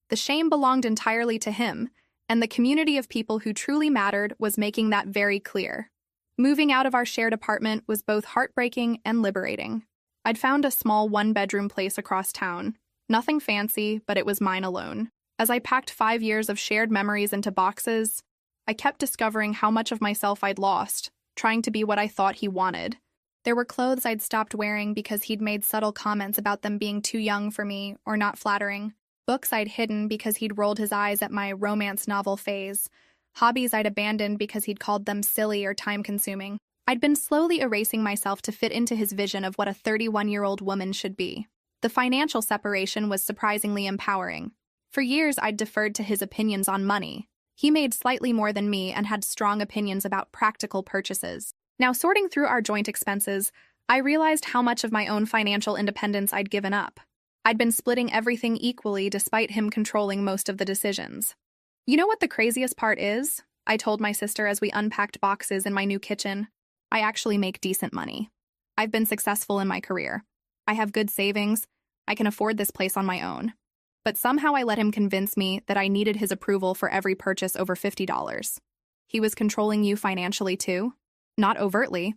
The shame belonged entirely to him, and the community of people who truly mattered was making that very clear. Moving out of our shared apartment was both heartbreaking and liberating. I'd found a small one-bedroom place across town. Nothing fancy, but it was mine alone. As I packed 5 years of shared memories into boxes, I kept discovering how much of myself I'd lost, trying to be what I thought he wanted. There were clothes I'd stopped wearing because he'd made subtle comments about them being too young for me or not flattering. Books I'd hidden because he'd rolled his eyes at my romance novel phase. Hobbies I'd abandoned because he'd called them silly or time-consuming. I'd been slowly erasing myself to fit into his vision of what a 31-year-old woman should be. The financial separation was surprisingly empowering. For years, I'd deferred to his opinions on money. He made slightly more than me and had strong opinions about practical purchases. Now, sorting through our joint expenses, I realized how much of my own financial independence I'd given up. I'd been splitting everything equally despite him controlling most of the decisions. You know what the craziest part is? I told my sister as we unpacked boxes in my new kitchen. I actually make decent money. I've been successful in my career. I have good savings. I can afford this place on my own. But somehow I let him convince me that I needed his approval for every purchase over $50. He was controlling you financially too? Not overtly.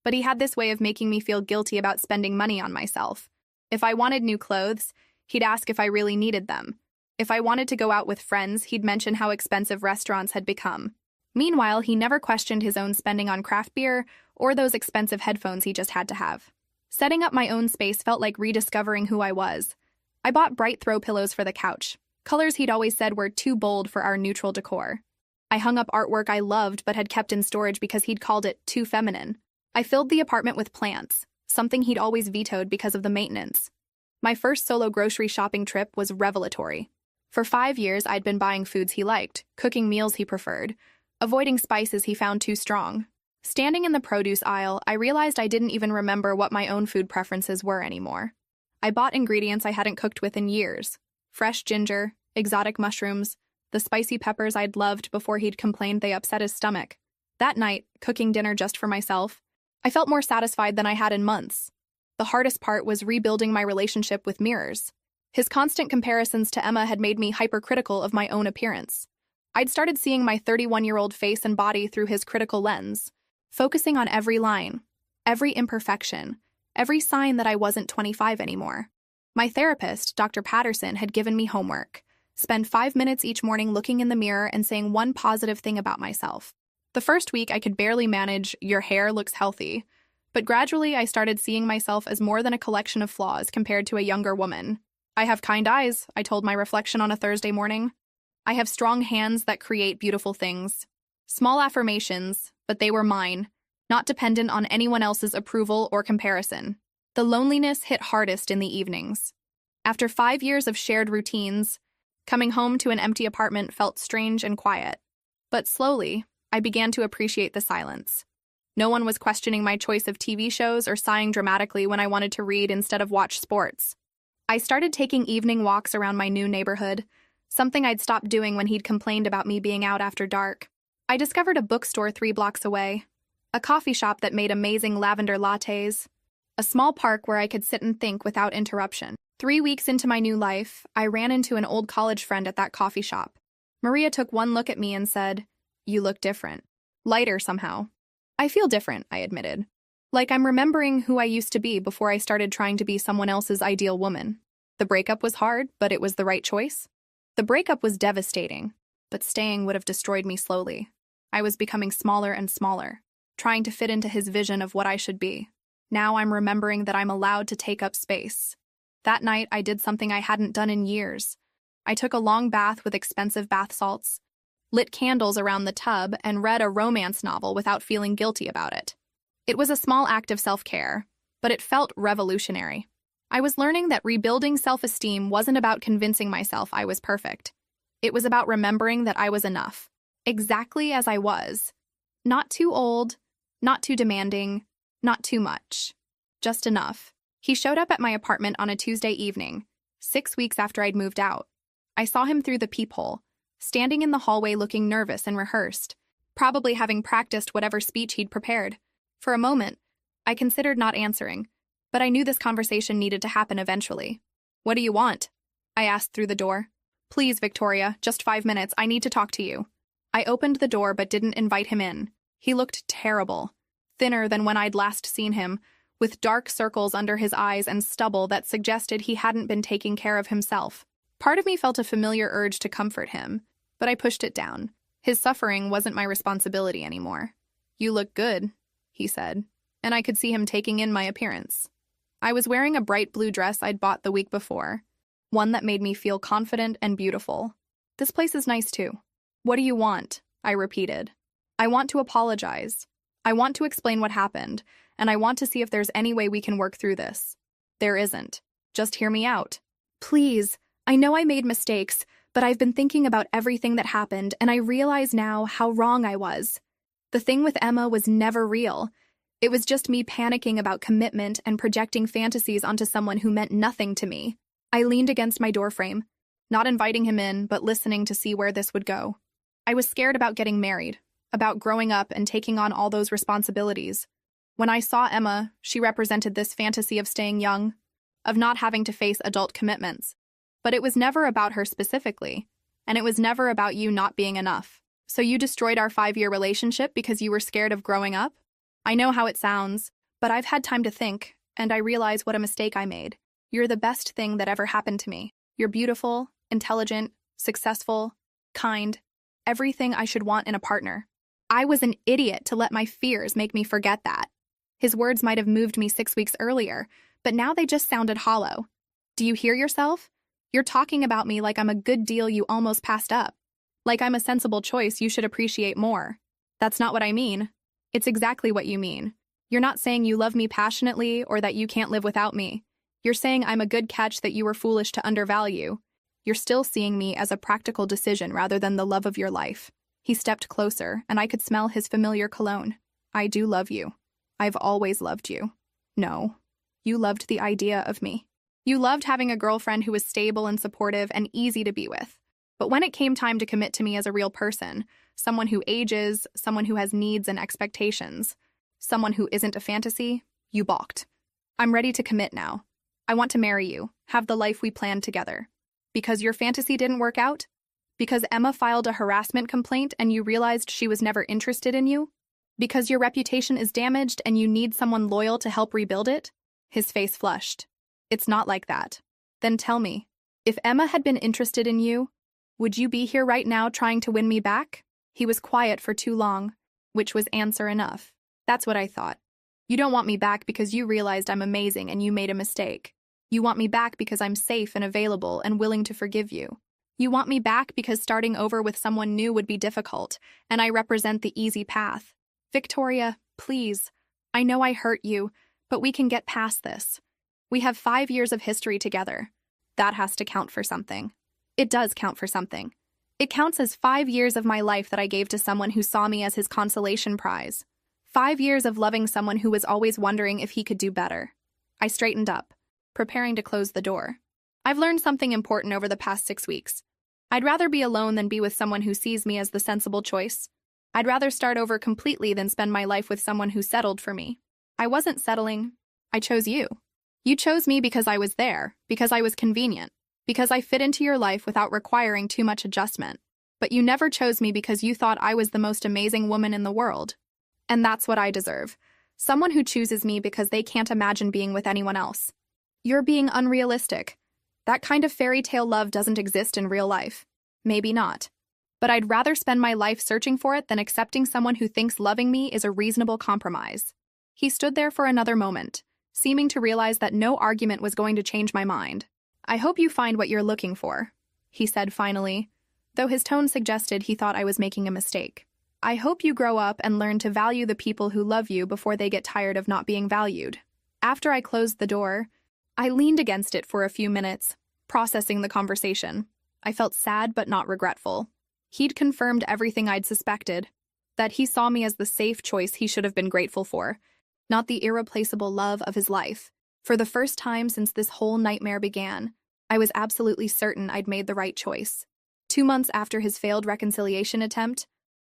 But he had this way of making me feel guilty about spending money on myself. If I wanted new clothes, he'd ask if I really needed them. If I wanted to go out with friends, he'd mention how expensive restaurants had become. Meanwhile, he never questioned his own spending on craft beer or those expensive headphones he just had to have. Setting up my own space felt like rediscovering who I was. I bought bright throw pillows for the couch, colors he'd always said were too bold for our neutral decor. I hung up artwork I loved but had kept in storage because he'd called it too feminine. I filled the apartment with plants, something he'd always vetoed because of the maintenance. My first solo grocery shopping trip was revelatory. For 5 years, I'd been buying foods he liked, cooking meals he preferred, avoiding spices he found too strong. Standing in the produce aisle, I realized I didn't even remember what my own food preferences were anymore. I bought ingredients I hadn't cooked with in years. Fresh ginger, exotic mushrooms, the spicy peppers I'd loved before he'd complained they upset his stomach. That night, cooking dinner just for myself, I felt more satisfied than I had in months. The hardest part was rebuilding my relationship with mirrors. His constant comparisons to Emma had made me hypercritical of my own appearance. I'd started seeing my 31-year-old face and body through his critical lens, focusing on every line, every imperfection, every sign that I wasn't 25 anymore. My therapist, Dr. Patterson, had given me homework. Spend 5 minutes each morning looking in the mirror and saying one positive thing about myself. The first week, I could barely manage, "Your hair looks healthy." But gradually, I started seeing myself as more than a collection of flaws compared to a younger woman. "I have kind eyes," I told my reflection on a Thursday morning. "I have strong hands that create beautiful things." Small affirmations, but they were mine, not dependent on anyone else's approval or comparison. The loneliness hit hardest in the evenings. After 5 years of shared routines, coming home to an empty apartment felt strange and quiet. But slowly, I began to appreciate the silence. No one was questioning my choice of TV shows or sighing dramatically when I wanted to read instead of watch sports. I started taking evening walks around my new neighborhood, something I'd stopped doing when he'd complained about me being out after dark. I discovered a bookstore 3 blocks away, a coffee shop that made amazing lavender lattes, a small park where I could sit and think without interruption. 3 weeks into my new life, I ran into an old college friend at that coffee shop. Maria took one look at me and said, "You look different. Lighter somehow." "I feel different," I admitted. "Like I'm remembering who I used to be before I started trying to be someone else's ideal woman." The breakup was hard, but it was the right choice. The breakup was devastating, but staying would have destroyed me slowly. I was becoming smaller and smaller, trying to fit into his vision of what I should be. Now I'm remembering that I'm allowed to take up space. That night, I did something I hadn't done in years. I took a long bath with expensive bath salts, lit candles around the tub, and read a romance novel without feeling guilty about it. It was a small act of self-care, but it felt revolutionary. I was learning that rebuilding self-esteem wasn't about convincing myself I was perfect. It was about remembering that I was enough, exactly as I was. Not too old, not too demanding, not too much. Just enough. He showed up at my apartment on a Tuesday evening, 6 weeks after I'd moved out. I saw him through the peephole, standing in the hallway looking nervous and rehearsed, probably having practiced whatever speech he'd prepared. For a moment, I considered not answering, but I knew this conversation needed to happen eventually. "What do you want?" I asked through the door. "Please, Victoria, just 5 minutes. I need to talk to you." I opened the door but didn't invite him in. He looked terrible, thinner than when I'd last seen him, with dark circles under his eyes and stubble that suggested he hadn't been taking care of himself. Part of me felt a familiar urge to comfort him, but I pushed it down. His suffering wasn't my responsibility anymore. "You look good," he said, and I could see him taking in my appearance. I was wearing a bright blue dress I'd bought the week before, one that made me feel confident and beautiful. "This place is nice too." "What do you want?" I repeated. "I want to apologize. I want to explain what happened, and I want to see if there's any way we can work through this." "There isn't. Just hear me out." "Please, I know I made mistakes, but I've been thinking about everything that happened, and I realize now how wrong I was. The thing with Emma was never real. It was just me panicking about commitment and projecting fantasies onto someone who meant nothing to me." I leaned against my doorframe, not inviting him in, but listening to see where this would go. I was scared about getting married, about growing up and taking on all those responsibilities. When I saw Emma, she represented this fantasy of staying young, of not having to face adult commitments. But it was never about her specifically, and it was never about you not being enough. So you destroyed our 5-year relationship because you were scared of growing up? I know how it sounds, but I've had time to think, and I realize what a mistake I made. You're the best thing that ever happened to me. You're beautiful, intelligent, successful, kind, everything I should want in a partner. I was an idiot to let my fears make me forget that. His words might have moved me 6 weeks earlier, but now they just sounded hollow. Do you hear yourself? You're talking about me like I'm a good deal you almost passed up. Like I'm a sensible choice you should appreciate more. That's not what I mean. It's exactly what you mean. You're not saying you love me passionately or that you can't live without me. You're saying I'm a good catch that you were foolish to undervalue. You're still seeing me as a practical decision rather than the love of your life. He stepped closer, and I could smell his familiar cologne. I do love you. I've always loved you. No. You loved the idea of me. You loved having a girlfriend who was stable and supportive and easy to be with. But when it came time to commit to me as a real person, someone who ages, someone who has needs and expectations, someone who isn't a fantasy, you balked. I'm ready to commit now. I want to marry you, have the life we planned together. Because your fantasy didn't work out? Because Emma filed a harassment complaint and you realized she was never interested in you? Because your reputation is damaged and you need someone loyal to help rebuild it? His face flushed. It's not like that. Then tell me, if Emma had been interested in you, would you be here right now trying to win me back? He was quiet for too long, which was answer enough. That's what I thought. You don't want me back because you realized I'm amazing and you made a mistake. You want me back because I'm safe and available and willing to forgive you. You want me back because starting over with someone new would be difficult, and I represent the easy path. Victoria, please. I know I hurt you, but we can get past this. We have 5 years of history together. That has to count for something. It does count for something. It counts as 5 years of my life that I gave to someone who saw me as his consolation prize. 5 years of loving someone who was always wondering if he could do better. I straightened up, preparing to close the door. I've learned something important over the past 6 weeks. I'd rather be alone than be with someone who sees me as the sensible choice. I'd rather start over completely than spend my life with someone who settled for me. I wasn't settling. I chose you. You chose me because I was there, because I was convenient, because I fit into your life without requiring too much adjustment. But you never chose me because you thought I was the most amazing woman in the world. And that's what I deserve. Someone who chooses me because they can't imagine being with anyone else. You're being unrealistic. That kind of fairy tale love doesn't exist in real life. Maybe not. But I'd rather spend my life searching for it than accepting someone who thinks loving me is a reasonable compromise. He stood there for another moment, seeming to realize that no argument was going to change my mind. I hope you find what you're looking for, he said finally, though his tone suggested he thought I was making a mistake. I hope you grow up and learn to value the people who love you before they get tired of not being valued. After I closed the door, I leaned against it for a few minutes, processing the conversation. I felt sad but not regretful. He'd confirmed everything I'd suspected, that he saw me as the safe choice he should have been grateful for, not the irreplaceable love of his life. For the first time since this whole nightmare began, I was absolutely certain I'd made the right choice. 2 months after his failed reconciliation attempt,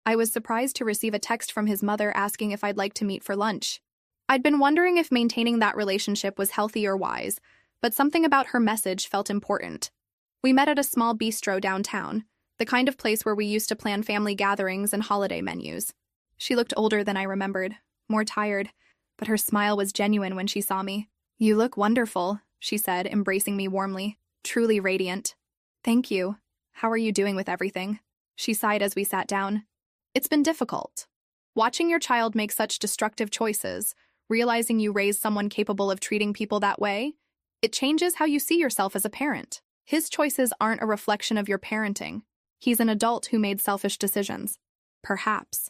I was surprised to receive a text from his mother asking if I'd like to meet for lunch. I'd been wondering if maintaining that relationship was healthy or wise, but something about her message felt important. We met at a small bistro downtown, the kind of place where we used to plan family gatherings and holiday menus. She looked older than I remembered, more tired, but her smile was genuine when she saw me. "You look wonderful," she said, embracing me warmly, truly radiant. "Thank you. How are you doing with everything?" She sighed as we sat down. "It's been difficult. Watching your child make such destructive choices, realizing you raised someone capable of treating people that way, it changes how you see yourself as a parent. His choices aren't a reflection of your parenting. He's an adult who made selfish decisions. Perhaps.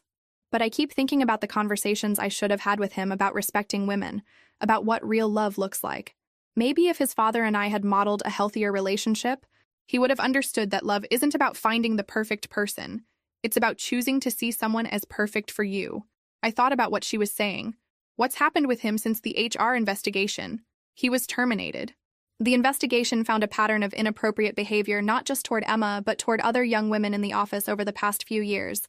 But I keep thinking about the conversations I should have had with him about respecting women, about what real love looks like. Maybe if his father and I had modeled a healthier relationship, he would have understood that love isn't about finding the perfect person. It's about choosing to see someone as perfect for you. I thought about what she was saying. What's happened with him since the HR investigation? He was terminated. The investigation found a pattern of inappropriate behavior not just toward Emma, but toward other young women in the office over the past few years.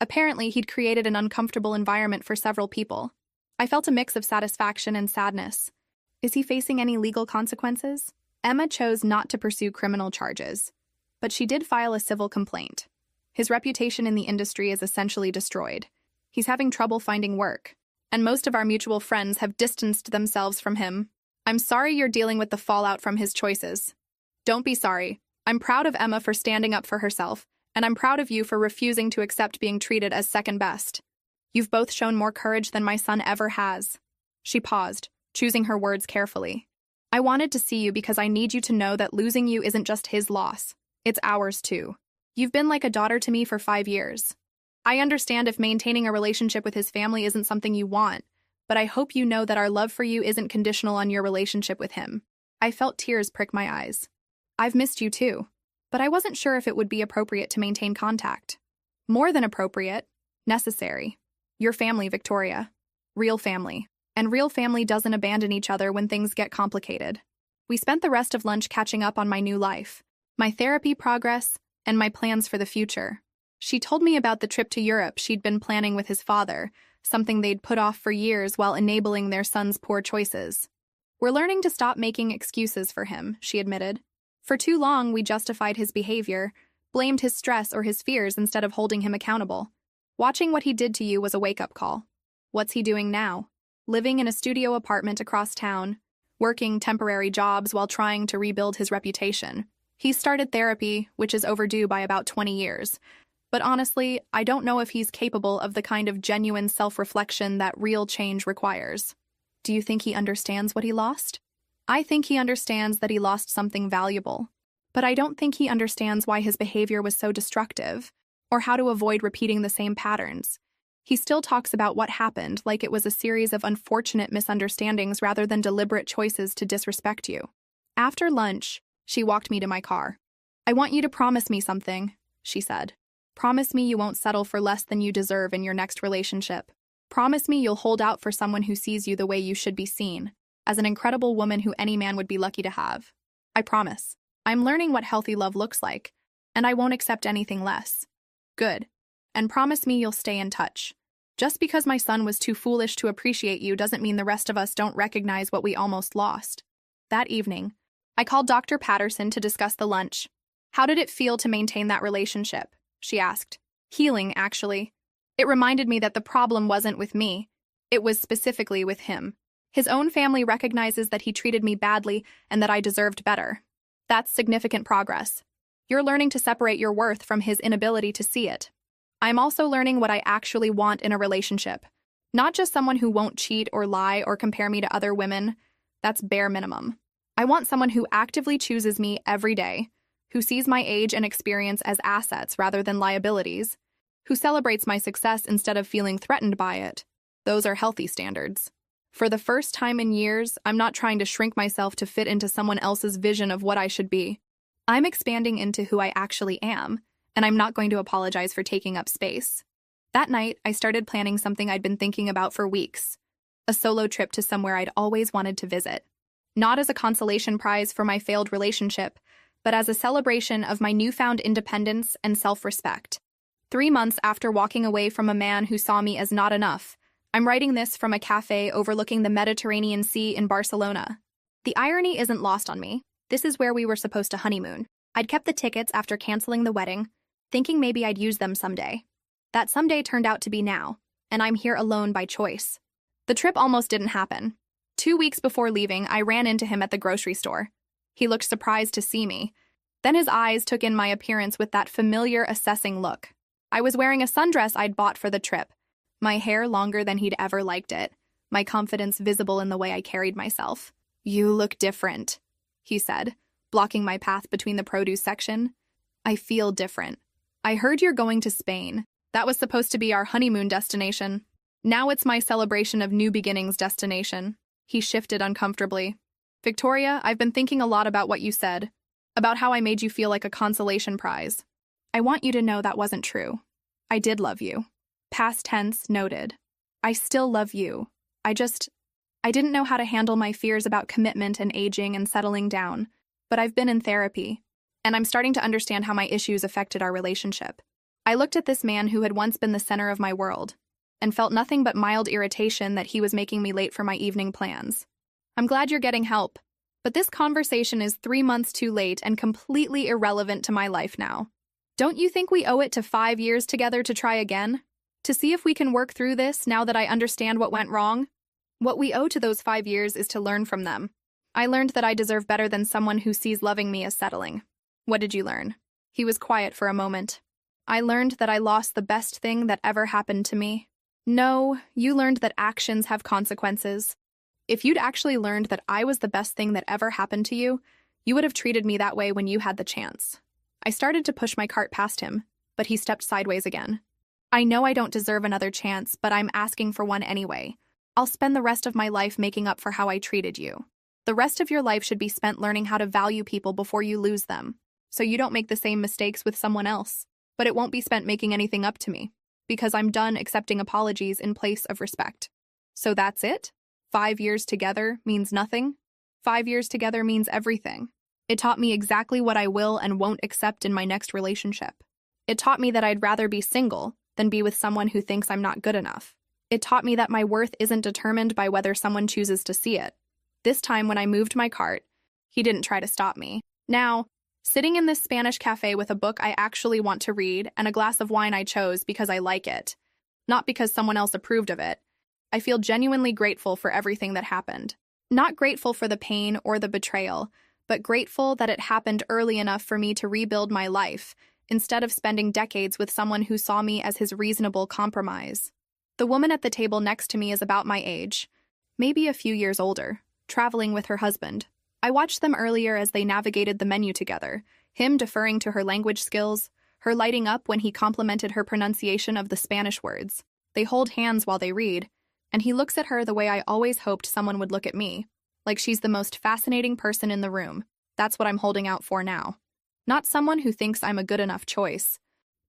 Apparently, he'd created an uncomfortable environment for several people. I felt a mix of satisfaction and sadness. Is he facing any legal consequences? Emma chose not to pursue criminal charges, but she did file a civil complaint. His reputation in the industry is essentially destroyed. He's having trouble finding work, and most of our mutual friends have distanced themselves from him. I'm sorry you're dealing with the fallout from his choices. Don't be sorry. I'm proud of Emma for standing up for herself, and I'm proud of you for refusing to accept being treated as second best. You've both shown more courage than my son ever has. She paused, choosing her words carefully. I wanted to see you because I need you to know that losing you isn't just his loss. It's ours too. You've been like a daughter to me for 5 years. I understand if maintaining a relationship with his family isn't something you want, but I hope you know that our love for you isn't conditional on your relationship with him. I felt tears prick my eyes. I've missed you too, but I wasn't sure if it would be appropriate to maintain contact. More than appropriate, necessary. Your family, Victoria. Real family. And real family doesn't abandon each other when things get complicated. We spent the rest of lunch catching up on my new life, my therapy progress, and my plans for the future. She told me about the trip to Europe she'd been planning with his father, something they'd put off for years while enabling their son's poor choices. We're learning to stop making excuses for him, she admitted. For too long, we justified his behavior, blamed his stress or his fears instead of holding him accountable. Watching what he did to you was a wake-up call. What's he doing now? Living in a studio apartment across town, working temporary jobs while trying to rebuild his reputation. He started therapy, which is overdue by about 20 years. But honestly, I don't know if he's capable of the kind of genuine self-reflection that real change requires. Do you think he understands what he lost? I think he understands that he lost something valuable. But I don't think he understands why his behavior was so destructive, or how to avoid repeating the same patterns. He still talks about what happened like it was a series of unfortunate misunderstandings rather than deliberate choices to disrespect you. After lunch, she walked me to my car. I want you to promise me something, she said. Promise me you won't settle for less than you deserve in your next relationship. Promise me you'll hold out for someone who sees you the way you should be seen, as an incredible woman who any man would be lucky to have. I promise. I'm learning what healthy love looks like, and I won't accept anything less. Good. And promise me you'll stay in touch. Just because my son was too foolish to appreciate you doesn't mean the rest of us don't recognize what we almost lost. That evening, I called Dr. Patterson to discuss the lunch. How did it feel to maintain that relationship? She asked. Healing, actually. It reminded me that the problem wasn't with me. It was specifically with him. His own family recognizes that he treated me badly and that I deserved better. That's significant progress. You're learning to separate your worth from his inability to see it. I'm also learning what I actually want in a relationship. Not just someone who won't cheat or lie or compare me to other women. That's bare minimum. I want someone who actively chooses me every day, who sees my age and experience as assets rather than liabilities, who celebrates my success instead of feeling threatened by it. Those are healthy standards. For the first time in years, I'm not trying to shrink myself to fit into someone else's vision of what I should be. I'm expanding into who I actually am, and I'm not going to apologize for taking up space. That night, I started planning something I'd been thinking about for weeks. A solo trip to somewhere I'd always wanted to visit. Not as a consolation prize for my failed relationship, but as a celebration of my newfound independence and self-respect. 3 months after walking away from a man who saw me as not enough, I'm writing this from a cafe overlooking the Mediterranean Sea in Barcelona. The irony isn't lost on me. This is where we were supposed to honeymoon. I'd kept the tickets after canceling the wedding, thinking maybe I'd use them someday. That someday turned out to be now, and I'm here alone by choice. The trip almost didn't happen. 2 weeks before leaving, I ran into him at the grocery store. He looked surprised to see me. Then his eyes took in my appearance with that familiar, assessing look. I was wearing a sundress I'd bought for the trip, my hair longer than he'd ever liked it, my confidence visible in the way I carried myself. You look different, he said, blocking my path between the produce section. I feel different. I heard you're going to Spain. That was supposed to be our honeymoon destination. Now it's my celebration of new beginnings destination. He shifted uncomfortably. Victoria, I've been thinking a lot about what you said, about how I made you feel like a consolation prize. I want you to know that wasn't true. I did love you. Past tense noted. I still love you. I I didn't know how to handle my fears about commitment and aging and settling down, but I've been in therapy, and I'm starting to understand how my issues affected our relationship. I looked at this man who had once been the center of my world, and felt nothing but mild irritation that he was making me late for my evening plans. I'm glad you're getting help, but this conversation is 3 months too late and completely irrelevant to my life now. Don't you think we owe it to 5 years together to try again? To see if we can work through this now that I understand what went wrong? What we owe to those 5 years is to learn from them. I learned that I deserve better than someone who sees loving me as settling. What did you learn? He was quiet for a moment. I learned that I lost the best thing that ever happened to me. No, you learned that actions have consequences. If you'd actually learned that I was the best thing that ever happened to you, you would have treated me that way when you had the chance. I started to push my cart past him, but he stepped sideways again. I know I don't deserve another chance, but I'm asking for one anyway. I'll spend the rest of my life making up for how I treated you. The rest of your life should be spent learning how to value people before you lose them, so you don't make the same mistakes with someone else. But it won't be spent making anything up to me, because I'm done accepting apologies in place of respect. So that's it? 5 years together means nothing? 5 years together means everything. It taught me exactly what I will and won't accept in my next relationship. It taught me that I'd rather be single than be with someone who thinks I'm not good enough. It taught me that my worth isn't determined by whether someone chooses to see it. This time when I moved my cart, he didn't try to stop me. Now, sitting in this Spanish cafe with a book I actually want to read and a glass of wine I chose because I like it, not because someone else approved of it, I feel genuinely grateful for everything that happened. Not grateful for the pain or the betrayal, but grateful that it happened early enough for me to rebuild my life, instead of spending decades with someone who saw me as his reasonable compromise. The woman at the table next to me is about my age, maybe a few years older, traveling with her husband. I watched them earlier as they navigated the menu together, him deferring to her language skills, her lighting up when he complimented her pronunciation of the Spanish words. They hold hands while they read, and he looks at her the way I always hoped someone would look at me, like she's the most fascinating person in the room. That's what I'm holding out for now. Not someone who thinks I'm a good enough choice,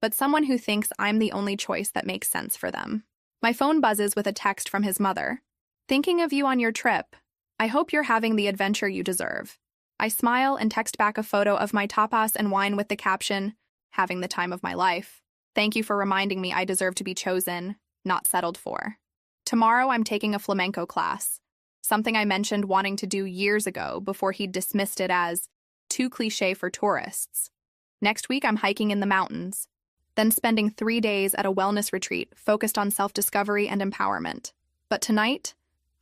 but someone who thinks I'm the only choice that makes sense for them. My phone buzzes with a text from his mother. Thinking of you on your trip. I hope you're having the adventure you deserve. I smile and text back a photo of my tapas and wine with the caption, having the time of my life. Thank you for reminding me I deserve to be chosen, not settled for. Tomorrow I'm taking a flamenco class, something I mentioned wanting to do years ago before he'd dismissed it as too cliché for tourists. Next week I'm hiking in the mountains, then spending 3 days at a wellness retreat focused on self-discovery and empowerment. But tonight,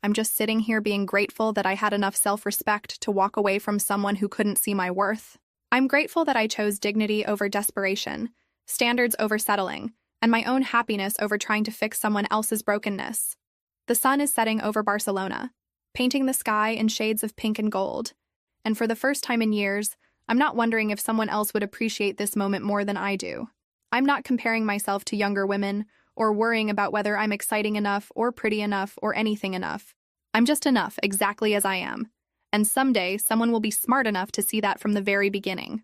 I'm just sitting here being grateful that I had enough self-respect to walk away from someone who couldn't see my worth. I'm grateful that I chose dignity over desperation, standards over settling, and my own happiness over trying to fix someone else's brokenness. The sun is setting over Barcelona, painting the sky in shades of pink and gold. And for the first time in years, I'm not wondering if someone else would appreciate this moment more than I do. I'm not comparing myself to younger women or worrying about whether I'm exciting enough or pretty enough or anything enough. I'm just enough exactly as I am. And someday, someone will be smart enough to see that from the very beginning.